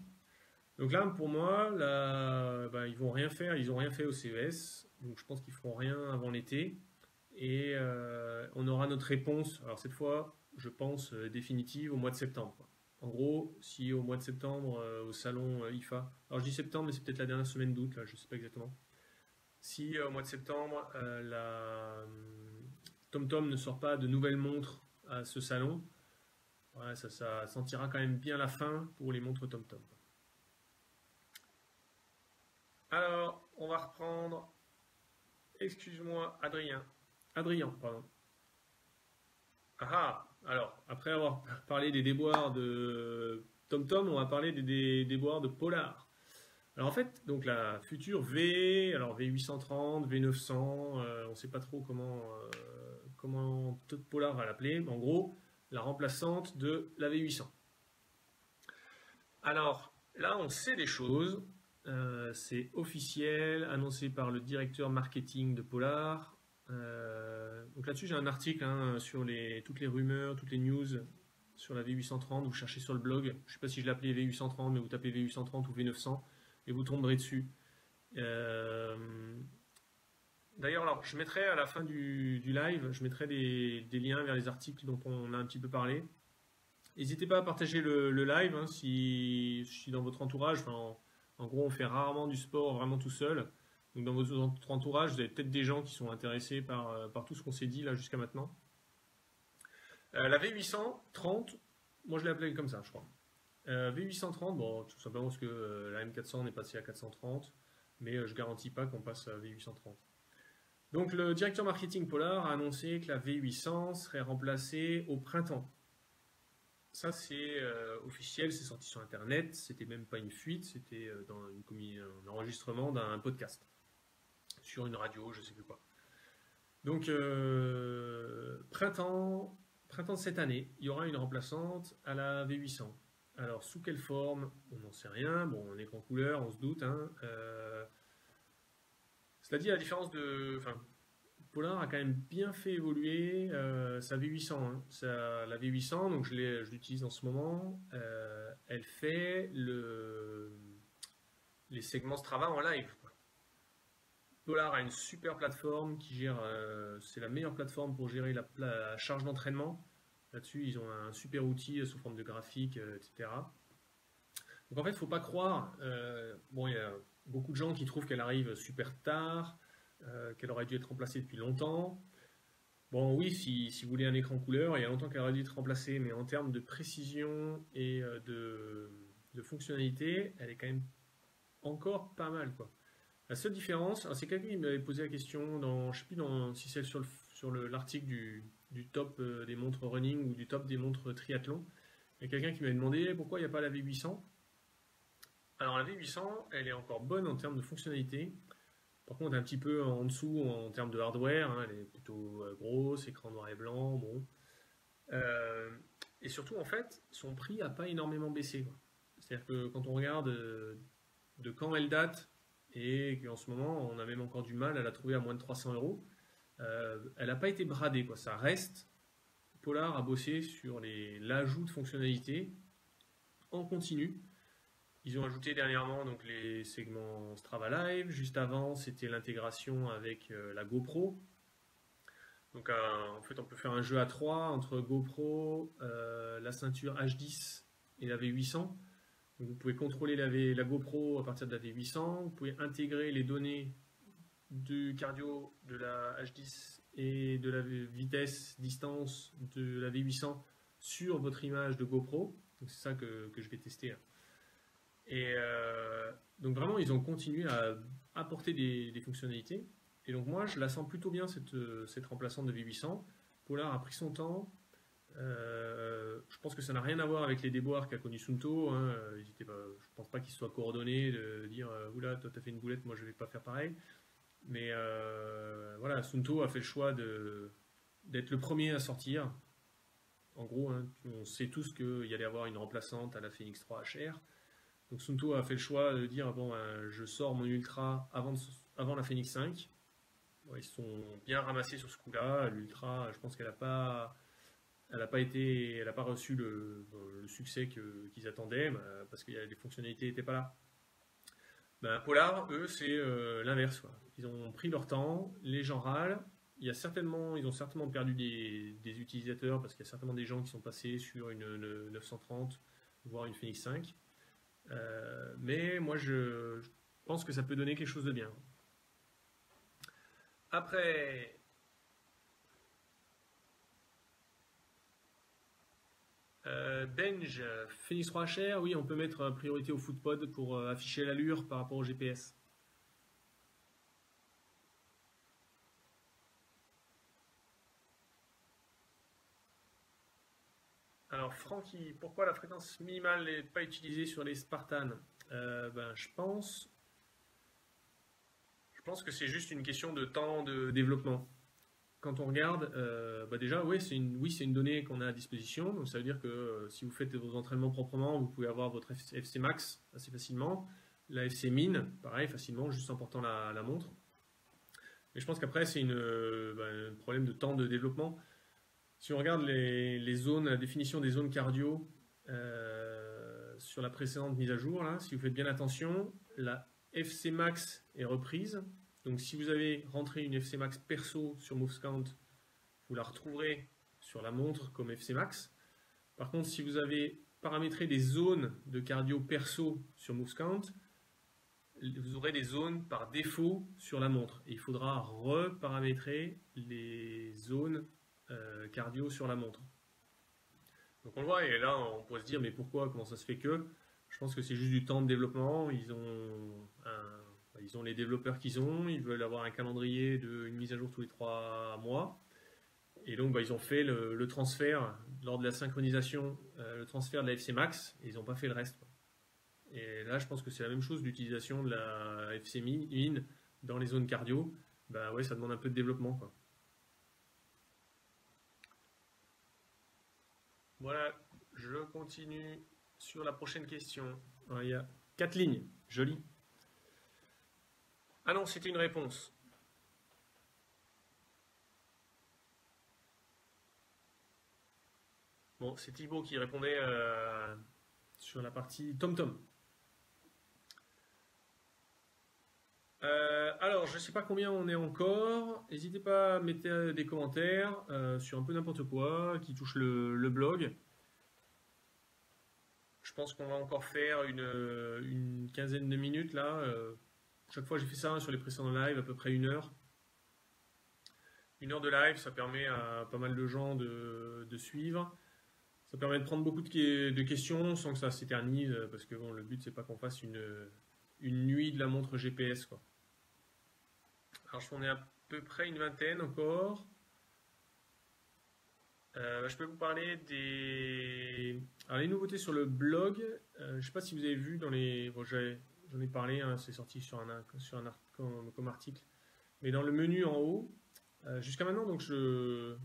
Donc là, pour moi, ils vont rien faire. Ils n'ont rien fait au CES. Donc, je pense qu'ils feront rien avant l'été. Et on aura notre réponse. Alors, cette fois, je pense définitive au mois de septembre, quoi. En gros, si au mois de septembre, au salon IFA, alors je dis septembre, mais c'est peut-être la dernière semaine d'août, là, je ne sais pas exactement. Si au mois de septembre, TomTom ne sort pas de nouvelles montres à ce salon, ouais, ça sentira quand même bien la fin pour les montres TomTom. Alors, on va reprendre. Excuse-moi, Adrien, pardon. Ah, alors, après avoir parlé des déboires de TomTom, on va parler des déboires de Polar. Alors en fait, donc la future alors V830, V900, on ne sait pas trop comment Polar va l'appeler. En gros, la remplaçante de la V800. Alors là, on sait des choses. C'est officiel, annoncé par le directeur marketing de Polar. Donc là-dessus, j'ai un article, hein, sur toutes les rumeurs, toutes les news sur la V830. Vous cherchez sur le blog. Je ne sais pas si je l'appelais V830, mais vous tapez V830 ou V900 et vous tomberez dessus. D'ailleurs, alors, je mettrai à la fin du live, je mettrai des liens vers les articles dont on a un petit peu parlé. N'hésitez pas à partager le live, hein, si dans votre entourage, enfin, en gros, on fait rarement du sport vraiment tout seul. Donc dans votre entourage, vous avez peut-être des gens qui sont intéressés par tout ce qu'on s'est dit là jusqu'à maintenant. La V830, moi je l'ai appelée comme ça, je crois. V830, bon, tout simplement parce que la M400 est passée à 430, mais je ne garantis pas qu'on passe à V830. Donc le directeur marketing Polar a annoncé que la V800 serait remplacée au printemps. Ça c'est officiel, c'est sorti sur internet, c'était même pas une fuite, c'était dans un enregistrement d'un podcast sur une radio, je sais plus quoi. Donc printemps de cette année, il y aura une remplaçante à la V800. Alors sous quelle forme, on n'en sait rien. Bon, en écran couleur, on se doute, hein. Cela dit, à la différence Polar a quand même bien fait évoluer sa V800, hein. La V800, donc je l'utilise en ce moment, elle fait les segments Strava en live, quoi. Polar a une super plateforme qui gère, c'est la meilleure plateforme pour gérer la charge d'entraînement. Là-dessus, ils ont un super outil sous forme de graphique, etc. Donc en fait, il ne faut pas croire, bon, il y a beaucoup de gens qui trouvent qu'elle arrive super tard, qu'elle aurait dû être remplacée depuis longtemps. Bon, oui, si vous voulez un écran couleur, il y a longtemps qu'elle aurait dû être remplacée, mais en termes de précision et de fonctionnalité, elle est quand même encore pas mal, quoi. La seule différence, c'est quelqu'un qui m'avait posé la question, je ne sais plus si c'est sur l'article du top des montres running ou du top des montres triathlon. Il y a quelqu'un qui m'avait demandé pourquoi il n'y a pas la V800. Alors la V800, elle est encore bonne en termes de fonctionnalité. Le Par contre, un petit peu en dessous en termes de hardware, hein, elle est plutôt grosse, écran noir et blanc, bon. Euh, et surtout, en fait, son prix n'a pas énormément baissé, quoi. C'est-à-dire que quand on regarde de quand elle date et qu'en ce moment, on a même encore du mal à la trouver à moins de 300 euros, elle n'a pas été bradée, quoi. Ça reste. Polar a bossé sur l'ajout de fonctionnalités en continu. Ils ont ajouté dernièrement donc les segments Strava Live. Juste avant, c'était l'intégration avec la GoPro. Donc en fait, on peut faire un jeu à 3 entre GoPro, la ceinture H10 et la V800. Donc, vous pouvez contrôler la GoPro à partir de la V800. Vous pouvez intégrer les données du cardio de la H10 et de la vitesse, distance de la V800 sur votre image de GoPro. Donc c'est ça que je vais tester. Et donc vraiment, ils ont continué à apporter des fonctionnalités. Et donc moi, je la sens plutôt bien, cette remplaçante de V800. Polar a pris son temps. Je pense que ça n'a rien à voir avec les déboires qu'a connu Suunto. Hein. Je ne pense pas qu'ils soient coordonnés de dire oula, toi t'as fait une boulette, moi je vais pas faire pareil. Mais voilà, Suunto a fait le choix d'être le premier à sortir. En gros, hein, on sait tous qu'il y allait avoir une remplaçante à la Phoenix 3 HR. Donc Suunto a fait le choix de dire bon, je sors mon Ultra avant la Phoenix 5. Bon, ils se sont bien ramassés sur ce coup-là. L'Ultra, je pense qu'elle n'a pas, elle a pas reçu le succès qu'ils attendaient parce que les fonctionnalités n'étaient pas là. Ben, Polar, eux, c'est l'inverse, quoi. Ils ont pris leur temps, les gens râlent. Ils ont certainement perdu des utilisateurs parce qu'il y a certainement des gens qui sont passés sur une 930, voire une Phoenix 5. Mais moi, je pense que ça peut donner quelque chose de bien. Après, Benj, Phoenix 3 HR, oui, on peut mettre priorité au footpod pour afficher l'allure par rapport au GPS. Alors, Francky, pourquoi la fréquence minimale n'est pas utilisée sur les Spartans? Je pense que c'est juste une question de temps de développement. Quand on regarde, déjà, oui, c'est une donnée qu'on a à disposition. Donc, ça veut dire que si vous faites vos entraînements proprement, vous pouvez avoir votre FC Max assez facilement. La FC Min, pareil, facilement, juste en portant la montre. Mais je pense qu'après, c'est un problème de temps de développement. Si on regarde les zones, la définition des zones cardio sur la précédente mise à jour, là, si vous faites bien attention, la FC Max est reprise. Donc si vous avez rentré une FC Max perso sur MovesCount, vous la retrouverez sur la montre comme FC Max. Par contre, si vous avez paramétré des zones de cardio perso sur MovesCount, vous aurez des zones par défaut sur la montre. Et il faudra reparamétrer les zones cardio sur la montre. Donc on le voit, et là on pourrait se dire mais pourquoi, comment ça se fait que? Je pense que c'est juste du temps de développement. Ils ont les développeurs qu'ils ont, ils veulent avoir un calendrier d'une mise à jour tous les 3 mois. Et donc ils ont fait le transfert lors de la synchronisation, le transfert de la FC Max, et ils n'ont pas fait le reste, quoi. Et là je pense que c'est la même chose d'utilisation de la FC Min dans les zones cardio. Ouais, ça demande un peu de développement, quoi. Voilà, je continue sur la prochaine question. Alors, il y a 4 lignes, joli. Ah non, c'était une réponse. Bon, c'est Thibaut qui répondait sur la partie TomTom. Alors, je ne sais pas combien on est encore. N'hésitez pas à mettre des commentaires sur un peu n'importe quoi qui touche le blog. Je pense qu'on va encore faire une quinzaine de minutes là. Chaque fois j'ai fait ça sur les précédents lives, à peu près 1 heure. 1 heure de live, ça permet à pas mal de gens de suivre. Ça permet de prendre beaucoup de questions sans que ça s'éternise, parce que bon, le but c'est pas qu'on fasse une nuit de la montre GPS, quoi. Alors on est à peu près une vingtaine encore. Je peux vous parler les nouveautés sur le blog. Je ne sais pas si vous avez vu dans les... Bon, j'en ai parlé, hein, c'est sorti sur un comme article. Mais dans le menu en haut, jusqu'à maintenant, donc je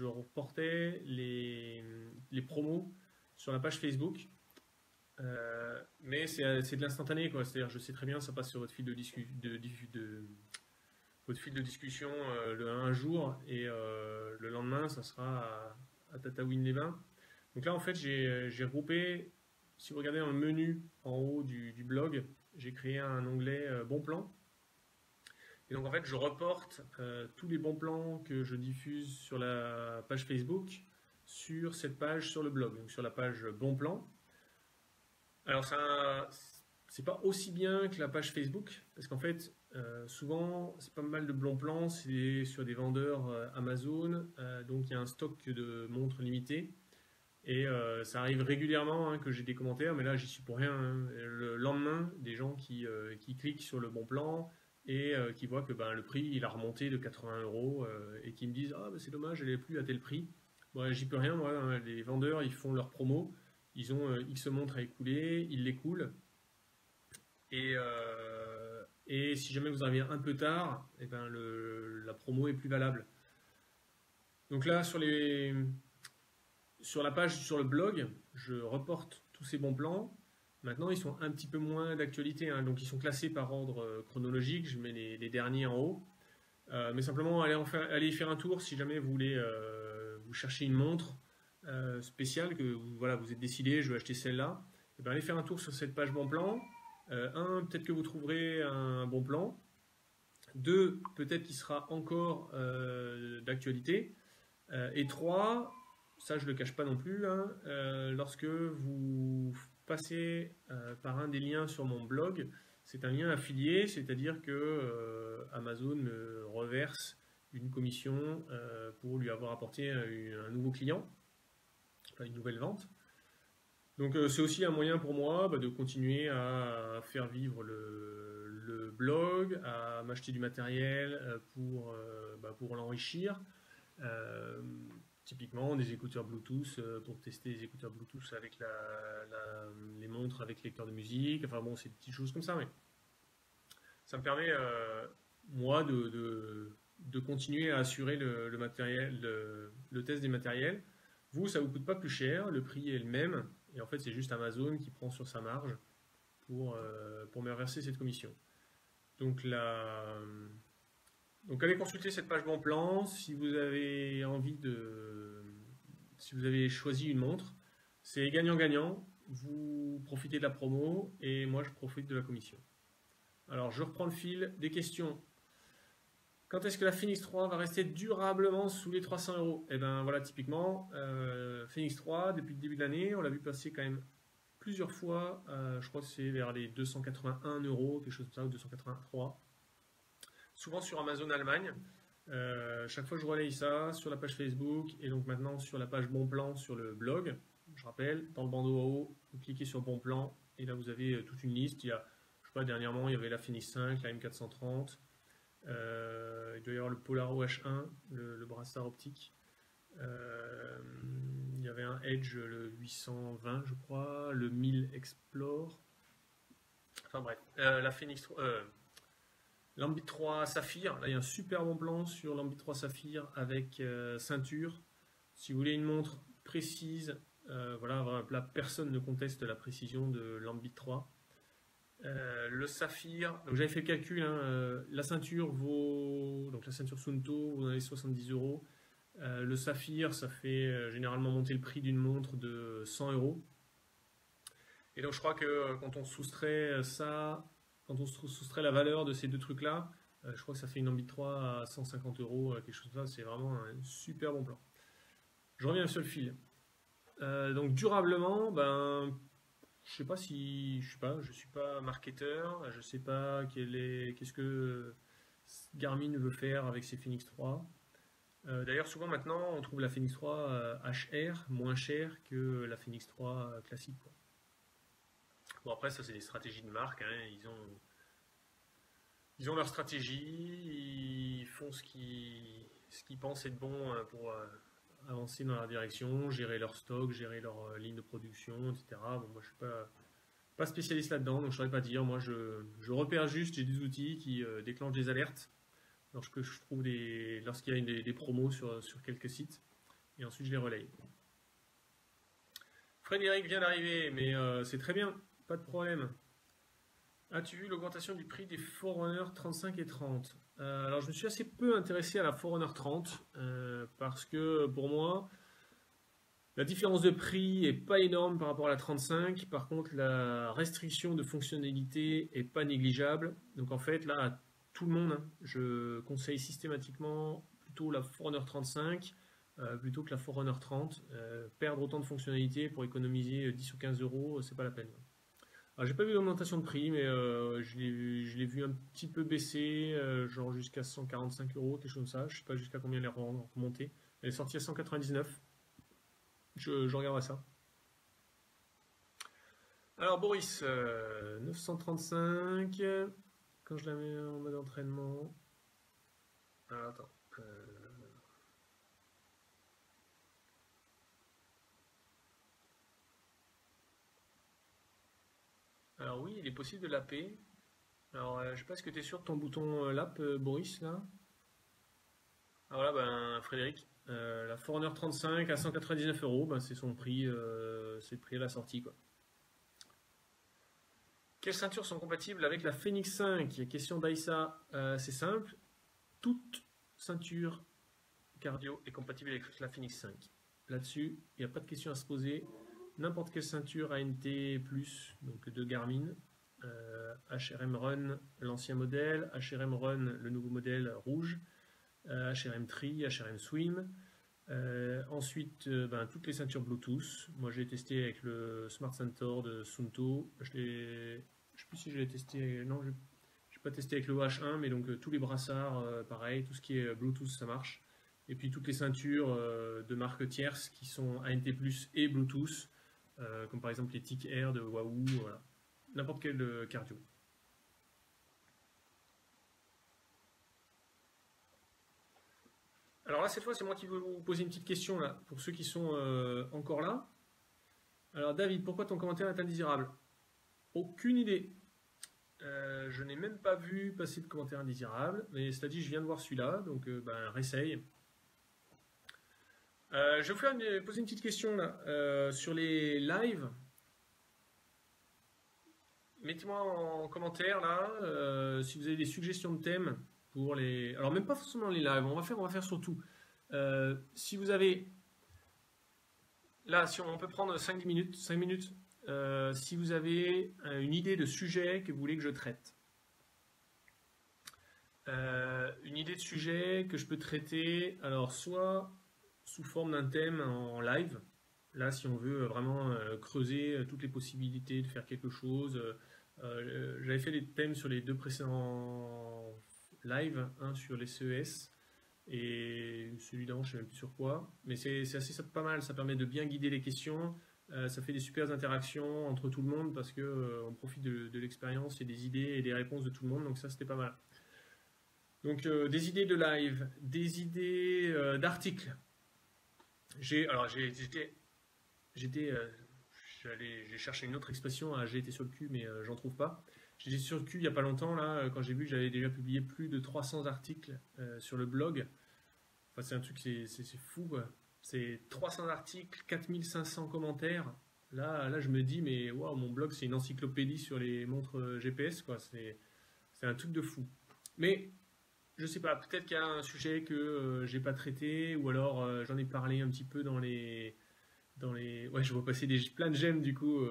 reportais les promos sur la page Facebook. Mais c'est de l'instantané, quoi. C'est-à-dire, je sais très bien, ça passe sur votre fil votre fil de discussion un jour et le lendemain, ça sera à Tataouine-les-Bains. Donc là, en fait, j'ai regroupé, si vous regardez dans le menu en haut du blog, j'ai créé un onglet Bons plans. Et donc, en fait, je reporte tous les bons plans que je diffuse sur la page Facebook sur cette page sur le blog, donc sur la page Bons plans. Alors, c'est pas aussi bien que la page Facebook, parce qu'en fait, souvent, c'est pas mal de bons plans, c'est sur des vendeurs Amazon, donc il y a un stock de montres limité. Et ça arrive régulièrement hein, que j'ai des commentaires, mais là, j'y suis pour rien. Hein. Le lendemain, des gens qui cliquent sur le bon plan et qui voient que ben, le prix, il a remonté de 80 € et qui me disent « Ah, ben, c'est dommage, elle n'est plus à tel prix. » Bon, j'y peux rien, moi. Hein. Les vendeurs, ils font leur promo. Ils ont X montres à écouler, ils l'écoulent. Et si jamais vous arrivez un peu tard, eh ben la promo est plus valable. Donc là, sur la page, sur le blog, je reporte tous ces bons plans. Maintenant, ils sont un petit peu moins d'actualité, hein, donc ils sont classés par ordre chronologique. Je mets les derniers en haut. Mais simplement, allez faire un tour si jamais vous voulez vous chercher une montre spéciale, que voilà, vous êtes décidé, je vais acheter celle-là. Et ben, allez faire un tour sur cette page bon plan. Peut-être que vous trouverez un bon plan. 2, peut-être qu'il sera encore d'actualité. Et 3, ça je ne le cache pas non plus, hein, lorsque vous passez par un des liens sur mon blog, c'est un lien affilié, c'est-à-dire que Amazon me reverse une commission pour lui avoir apporté un nouveau client, enfin une nouvelle vente. Donc c'est aussi un moyen pour moi de continuer à faire vivre le blog, à m'acheter du matériel pour l'enrichir. Typiquement des écouteurs Bluetooth pour tester les écouteurs Bluetooth avec les montres avec lecteur de musique. Enfin bon, c'est des petites choses comme ça, mais ça me permet moi de continuer à assurer le matériel, le test des matériels. Vous, ça ne vous coûte pas plus cher, le prix est le même. Et en fait, c'est juste Amazon qui prend sur sa marge pour me reverser cette commission. Donc, allez consulter cette page bon plan si vous avez si vous avez choisi une montre. C'est gagnant-gagnant. Vous profitez de la promo et moi, je profite de la commission. Alors, je reprends le fil des questions. Quand est-ce que la Phoenix 3 va rester durablement sous les 300 €? Et bien voilà, typiquement, Phoenix 3, depuis le début de l'année, on l'a vu passer quand même plusieurs fois. Je crois que c'est vers les 281 €, quelque chose comme ça, ou 283. Souvent sur Amazon Allemagne. Chaque fois, je relaye ça sur la page Facebook et donc maintenant sur la page Bon Plan sur le blog. Je rappelle, dans le bandeau en haut, vous cliquez sur Bon Plan et là, vous avez toute une liste. Il y a, je sais pas, dernièrement, il y avait la Phoenix 5, la M430. Il doit y avoir le Polaro H1, le brassard optique. Il y avait un Edge, le 820, je crois, le 1000 Explore. Enfin bref, la Phoenix, l'Ambit 3 Saphir. Là, il y a un super bon plan sur l'Ambit 3 Saphir avec ceinture. Si vous voulez une montre précise, voilà, là, personne ne conteste la précision de l'Ambit 3. Le saphir, donc j'avais fait le calcul, hein, la ceinture vaut, donc la ceinture Sunto, vous en avez 70 €. Le saphir, ça fait généralement monter le prix d'une montre de 100 €. Et donc je crois que quand on soustrait ça, quand on soustrait la valeur de ces deux trucs-là, je crois que ça fait une Ambit 3 à 150 €, quelque chose comme ça. C'est vraiment un super bon plan. Je reviens sur le fil. Donc durablement, ben je sais pas je suis pas marketeur, je sais pas qu'est-ce que Garmin veut faire avec ses Phoenix 3. D'ailleurs, souvent maintenant, on trouve la Phoenix 3 HR moins chère que la Phoenix 3 classique, quoi. Bon, après, ça c'est des stratégies de marque, hein. Ils ont leur stratégie, ils font ce qu'ils pensent être bon pour avancer dans la direction, gérer leur stock, gérer leur ligne de production, etc. Bon, moi je suis pas pas spécialiste là-dedans, donc je ne saurais pas dire. Moi, je repère juste, j'ai des outils qui déclenchent des alertes lorsque je trouve lorsqu'il y a des promos sur quelques sites, et ensuite je les relaye. Frédéric vient d'arriver, mais c'est très bien, pas de problème. As-tu vu l'augmentation du prix des Forerunner 35 et 30? Alors je me suis assez peu intéressé à la Forerunner 30 parce que pour moi la différence de prix est pas énorme par rapport à la 35. Par contre la restriction de fonctionnalité est pas négligeable. Donc en fait là à tout le monde, hein, je conseille systématiquement plutôt la Forerunner 35 plutôt que la Forerunner 30. Perdre autant de fonctionnalités pour économiser 10 ou 15 euros, c'est pas la peine. Alors, j'ai pas vu d'augmentation de prix, mais je l'ai vu un petit peu baisser, genre jusqu'à 145 euros, quelque chose comme ça. Je sais pas jusqu'à combien elle est remontée. Elle est sortie à 199. Je regarderai ça. Alors Boris, 935. Quand je la mets en mode entraînement. Alors attends. Alors oui, il est possible de lapper. Alors je sais pas, est-ce que tu es sûr de ton bouton lap, Boris, là? Alors là, ben, Frédéric, la Forerunner 35 à 199 euros, ben, c'est son prix, c'est le prix à la sortie, quoi. Quelles ceintures sont compatibles avec la Phoenix 5? Question d'Aïssa, c'est simple. Toute ceinture cardio est compatible avec la Phoenix 5. Là-dessus, il n'y a pas de question à se poser. N'importe quelle ceinture ANT+, donc de Garmin, HRM Run, l'ancien modèle, HRM Run, le nouveau modèle rouge, HRM Tri, HRM Swim. Ensuite, ben, toutes les ceintures Bluetooth. Moi, j'ai testé avec le Smart Centaur de Suunto. Je ne sais plus si je l'ai testé. Non, je n'ai pas testé avec le H1, mais donc tous les brassards, pareil, tout ce qui est Bluetooth, ça marche. Et puis toutes les ceintures de marques tierces qui sont ANT+ et Bluetooth, comme par exemple les TIC Air de Wahoo, voilà. N'importe quel cardio. Alors là, cette fois, c'est moi qui veux vous poser une petite question là, pour ceux qui sont encore là. Alors David, pourquoi ton commentaire est indésirable? Aucune idée. Je n'ai même pas vu passer de commentaire indésirable, mais cela dit, je viens de voir celui-là, donc ben, réessaye. Je vais vous faire poser une petite question là, sur les lives. Mettez-moi en commentaire là si vous avez des suggestions de thèmes pour les. Alors même pas forcément les lives, on va faire surtout. Si vous avez là, si on peut prendre 5 minutes, si vous avez une idée de sujet que vous voulez que je traite. Une idée de sujet que je peux traiter, alors soit sous forme d'un thème en live, là si on veut vraiment creuser toutes les possibilités de faire quelque chose. J'avais fait des thèmes sur les 2 précédents lives, un sur les CES et celui d'avant je ne sais même plus sur quoi, mais c'est assez pas mal, ça permet de bien guider les questions, ça fait des super interactions entre tout le monde parce que on profite de l'expérience et des idées et des réponses de tout le monde, donc ça c'était pas mal. Donc des idées de live, des idées d'articles. J'ai cherché une autre expression, j'ai été sur le cul, mais j'en trouve pas. J'étais sur le cul il n'y a pas longtemps, là, quand j'ai vu que j'avais déjà publié plus de 300 articles sur le blog. Enfin, c'est un truc, c'est fou, quoi. C'est 300 articles, 4500 commentaires. Là, je me dis, mais waouh, mon blog, c'est une encyclopédie sur les montres GPS, quoi. C'est un truc de fou. Mais je sais pas, peut-être qu'il y a un sujet que j'ai pas traité, ou alors j'en ai parlé un petit peu dans les. Ouais, je vois passer plein de j'aime du coup.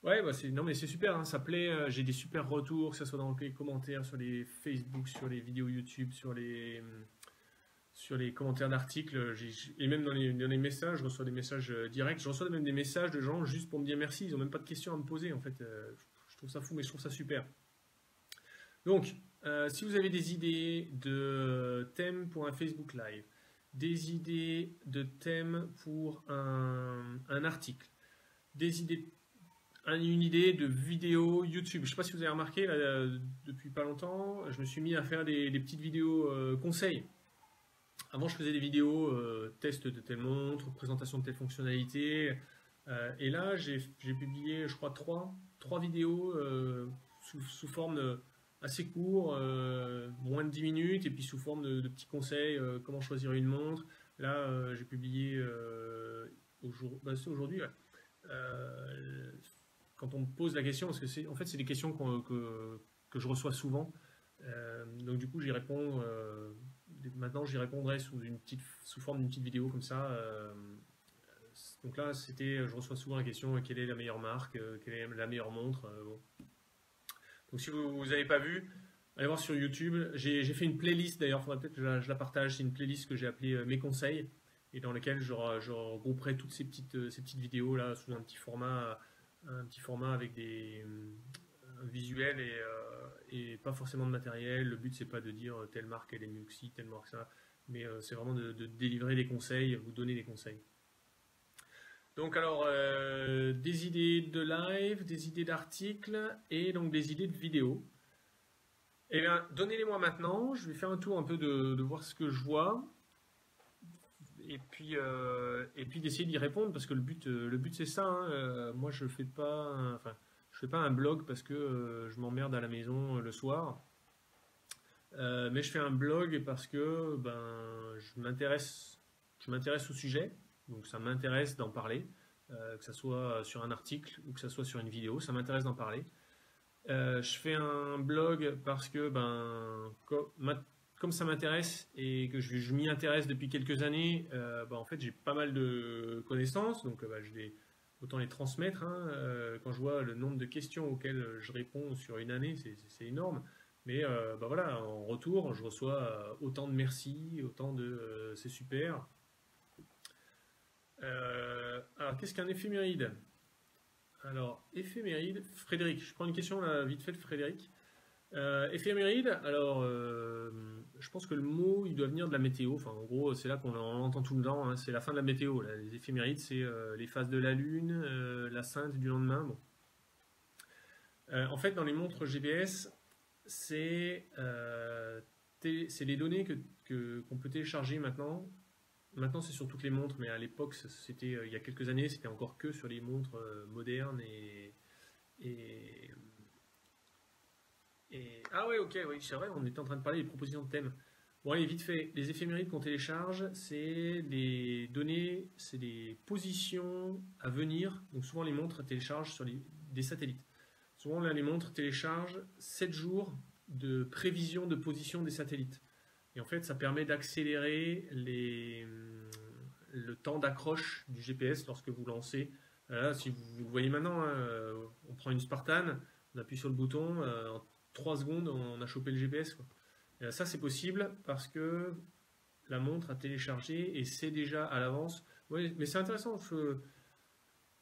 Ouais, bah non mais c'est super, hein, ça plaît. J'ai des super retours, que ce soit dans les commentaires, sur les Facebook, sur les vidéos YouTube, sur les commentaires d'articles, et même dans les messages, je reçois des messages directs. Je reçois même des messages de gens juste pour me dire merci. Ils n'ont même pas de questions à me poser en fait. Je trouve ça fou, mais je trouve ça super. Donc, si vous avez des idées de thèmes pour un Facebook Live, des idées de thèmes pour un article, une idée de vidéo YouTube. Je ne sais pas si vous avez remarqué, là, depuis pas longtemps, je me suis mis à faire des petites vidéos conseils. Avant, je faisais des vidéos test de telle montre, présentation de telle fonctionnalité. Et là, j'ai publié, je crois, trois vidéos sous forme assez court, moins de 10 minutes, et puis sous forme de petits conseils, comment choisir une montre. Là, j'ai publié c'est aujourd'hui, ouais. Euh, Quand on me pose la question, parce que en fait, c'est des questions que je reçois souvent. Donc du coup, j'y réponds. Maintenant, j'y répondrai sous forme d'une petite vidéo comme ça. Donc là, je reçois souvent la question, quelle est la meilleure marque, quelle est la meilleure montre. Bon. Donc si vous n'avez pas vu, allez voir sur YouTube. J'ai fait une playlist d'ailleurs, il faudrait peut-être que je la partage. C'est une playlist que j'ai appelée Mes conseils et dans laquelle je regrouperai toutes ces petites vidéos là sous un petit format avec des visuels et pas forcément de matériel. Le but c'est pas de dire telle marque elle est mieux que ci, telle marque ça, mais c'est vraiment de délivrer des conseils, vous donner des conseils. Donc alors, des idées de live, des idées d'articles et donc des idées de vidéos. Eh bien, donnez-les-moi maintenant. Je vais faire un tour un peu de voir ce que je vois. Et puis d'essayer d'y répondre parce que le but c'est ça. Hein. Moi, je fais pas un blog parce que je m'emmerde à la maison le soir. Mais je fais un blog parce que je m'intéresse au sujet. Donc ça m'intéresse d'en parler, que ce soit sur un article ou que ce soit sur une vidéo, ça m'intéresse d'en parler. Je fais un blog parce que comme ça m'intéresse et que je m'y intéresse depuis quelques années, en fait j'ai pas mal de connaissances, donc je vais autant les transmettre. Hein. Quand je vois le nombre de questions auxquelles je réponds sur une année, c'est énorme. Mais voilà, en retour, je reçois autant de merci, autant de c'est super. Alors, qu'est-ce qu'un éphéméride? Alors, éphéméride, Frédéric, je prends une question là, vite fait de Frédéric. Éphéméride, alors, je pense que le mot, il doit venir de la météo. Enfin, en gros, c'est là qu'on entend tout le temps. Hein, c'est la fin de la météo. Là. Les éphémérides, c'est les phases de la Lune, la Sainte du lendemain. Bon. En fait, dans les montres GPS, c'est les données qu'on peut télécharger maintenant. Maintenant, c'est sur toutes les montres, mais à l'époque, c'était il y a quelques années, c'était encore que sur les montres modernes ah ouais, ok, oui, c'est vrai, on était en train de parler des propositions de thèmes. Bon, allez, vite fait, les éphémérides qu'on télécharge, c'est des données, c'est des positions à venir. Donc souvent, les montres téléchargent sur des satellites. Souvent, là, les montres téléchargent 7 jours de prévision de position des satellites. Et en fait, ça permet d'accélérer le temps d'accroche du GPS lorsque vous lancez. Là, si vous le voyez maintenant, hein, on prend une Spartan, on appuie sur le bouton, en 3 secondes, on a chopé le GPS. Quoi. Et là, ça, c'est possible parce que la montre a téléchargé et c'est déjà à l'avance. Oui, mais c'est intéressant.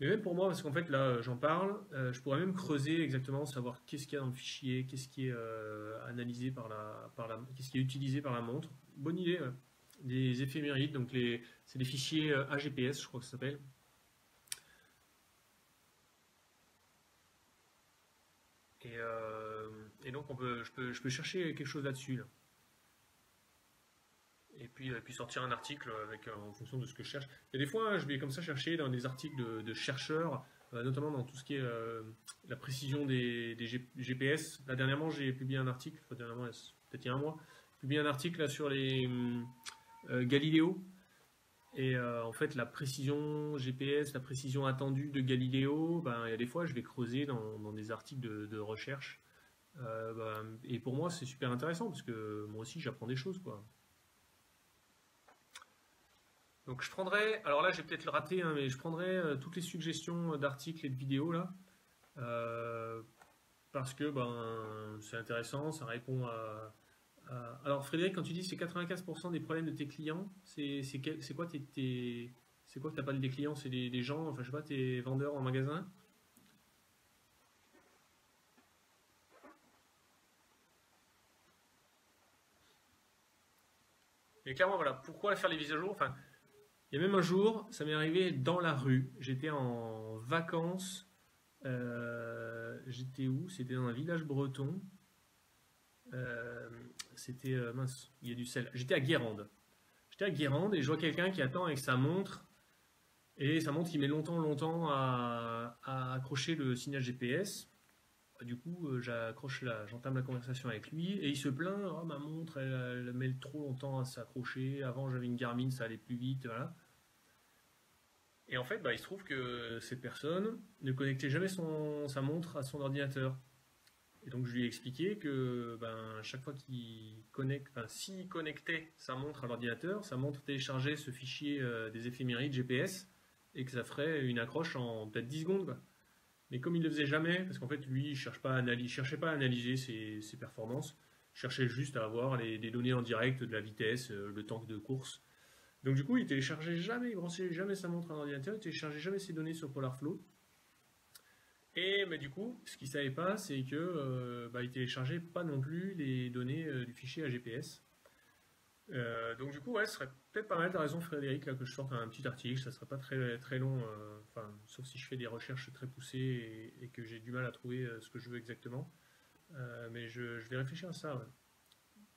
Mais même pour moi, parce qu'en fait, là, j'en parle, je pourrais même creuser exactement, savoir qu'est-ce qu'il y a dans le fichier, qu'est-ce qui est analysé qu'est-ce qui est utilisé par la montre. Bonne idée, ouais. Des éphémérides, donc c'est des fichiers AGPS, je crois que ça s'appelle. Et donc, je peux chercher quelque chose là-dessus. Là. Et puis sortir un article en fonction de ce que je cherche. Il y a des fois, hein, je vais comme ça chercher dans des articles de chercheurs, notamment dans tout ce qui est la précision des GPS. Là, dernièrement, j'ai publié un article, dernièrement, peut-être il y a un mois, j'ai publié un article là, sur les Galileo. Et en fait, la précision GPS, la précision attendue de Galileo, il y a des fois, je vais creuser dans des articles de recherche. Et pour moi, c'est super intéressant parce que moi aussi, j'apprends des choses, quoi. Donc je prendrai, alors là j'ai peut-être le raté, hein, mais je prendrai toutes les suggestions d'articles et de vidéos là, euh, parce que c'est intéressant, ça répond Alors Frédéric, quand tu dis c'est 95% des problèmes de tes clients, c'est quoi c'est quoi que t'as pas des clients, c'est des gens, enfin je sais pas, tes vendeurs en magasin? Mais clairement voilà, pourquoi faire les mises à jour? Enfin, il y a même un jour, ça m'est arrivé dans la rue. J'étais en vacances. J'étais où? C'était dans un village breton. Euh, C'était mince, il y a du sel. J'étais à Guérande. J'étais à Guérande et je vois quelqu'un qui attend avec sa montre Et sa montre, il met longtemps à accrocher le signal GPS. Du coup, j'entame la conversation avec lui et il se plaint, oh, ma montre, elle met trop longtemps à s'accrocher. Avant, j'avais une Garmin, ça allait plus vite, voilà. Et en fait, bah, il se trouve que cette personne ne connectait jamais sa montre à son ordinateur. Et donc, je lui ai expliqué que ben, chaque fois qu'il connecte, enfin, s'il connectait sa montre à l'ordinateur, sa montre téléchargeait ce fichier des éphémérides GPS et que ça ferait une accroche en peut-être 10 secondes, quoi. Mais comme il ne le faisait jamais, parce qu'en fait, lui, il ne cherchait pas à analyser ses performances, il cherchait juste à avoir des données en direct de la vitesse, le temps de course. Donc du coup, il téléchargeait jamais, il branchait jamais sa montre à un ordinateur, il téléchargeait jamais ses données sur Polarflow. Et mais du coup, ce qu'il ne savait pas, c'est que bah, il téléchargeait pas non plus les données du fichier AGPS. Donc du coup, ouais, ce serait peut-être pas mal, t'as raison Frédéric, là, que je sorte un petit article, ça serait pas très long, enfin, sauf si je fais des recherches très poussées et que j'ai du mal à trouver ce que je veux exactement. Mais je vais réfléchir à ça, ouais.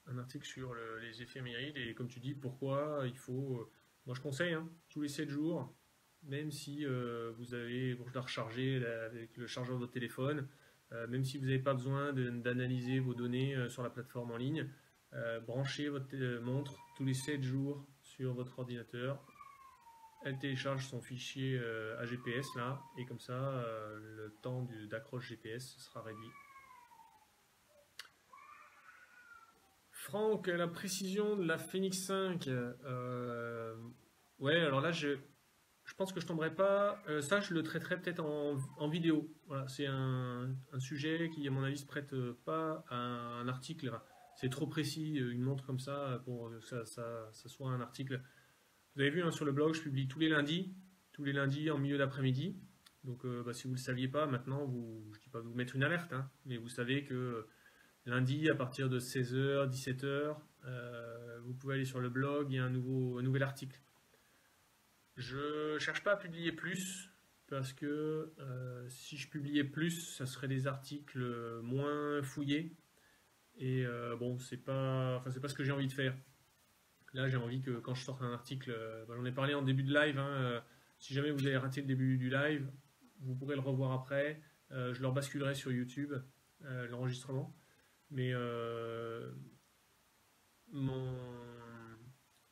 Un article sur les éphémérides et comme tu dis, pourquoi il faut... moi je conseille, hein, tous les 7 jours, même si vous la recharger avec le chargeur de votre téléphone, même si vous n'avez pas besoin d'analyser vos données sur la plateforme en ligne, branchez votre montre tous les 7 jours sur votre ordinateur. Elle télécharge son fichier AGPS là, et comme ça, le temps d'accroche GPS sera réduit. Franck, la précision de la Phoenix 5. Ouais, alors là, je pense que je tomberai pas. Ça, je le traiterai peut-être en vidéo. Voilà, c'est un sujet qui, à mon avis, se prête pas à un article. C'est trop précis, une montre comme ça, pour que ça soit un article. Vous avez vu, hein, sur le blog, je publie tous les lundis en milieu d'après-midi. Donc, bah, si vous ne le saviez pas, maintenant, je ne dis pas de vous mettre une alerte, hein, mais vous savez que lundi, à partir de 16h, 17h, vous pouvez aller sur le blog, il y a un nouvel article. Je ne cherche pas à publier plus, parce que si je publiais plus, ça serait des articles moins fouillés. Et bon, c'est pas ce que j'ai envie de faire. Là, j'ai envie que quand je sorte un article, bah, j'en ai parlé en début de live, hein, si jamais vous avez raté le début du live, vous pourrez le revoir après. Je le rebasculerai sur YouTube, l'enregistrement. Mais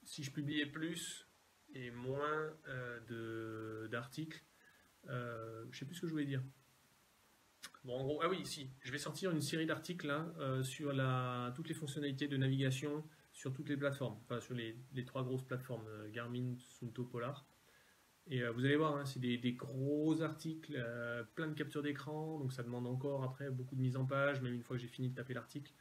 si je publiais plus et moins d'articles, je sais plus ce que je voulais dire. Bon, en gros, ah oui, si, je vais sortir une série d'articles là, sur toutes les fonctionnalités de navigation sur toutes les plateformes, enfin sur les 3 grosses plateformes, Garmin, Suunto, Polar. Et vous allez voir, hein, c'est des gros articles, plein de captures d'écran, donc ça demande encore après beaucoup de mise en page, même une fois que j'ai fini de taper l'article.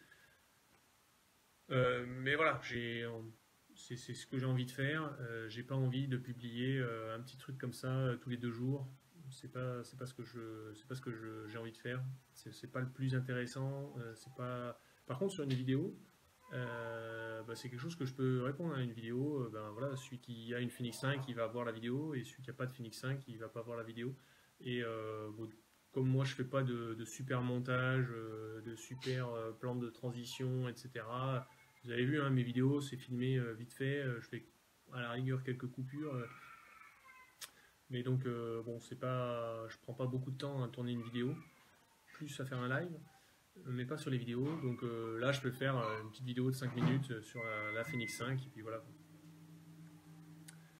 Mais voilà, c'est ce que j'ai envie de faire. J'ai pas envie de publier un petit truc comme ça tous les 2 jours. C'est pas ce que j'ai envie de faire. C'est pas le plus intéressant. C'est pas. Par contre, sur une vidéo, bah, c'est quelque chose que je peux répondre à une vidéo. Ben voilà, celui qui a une Phoenix 5, il va voir la vidéo, et celui qui n'a pas de Phoenix 5, il va pas voir la vidéo. Et bon, comme moi, je fais pas de super montage, de super plan de transition, etc. Vous avez vu, hein, mes vidéos, c'est filmé vite fait. Je fais à la rigueur quelques coupures. Mais donc, bon, je prends pas beaucoup de temps à tourner une vidéo, plus à faire un live, mais pas sur les vidéos. Donc là, je peux faire une petite vidéo de 5 minutes sur la Phoenix 5, et puis voilà.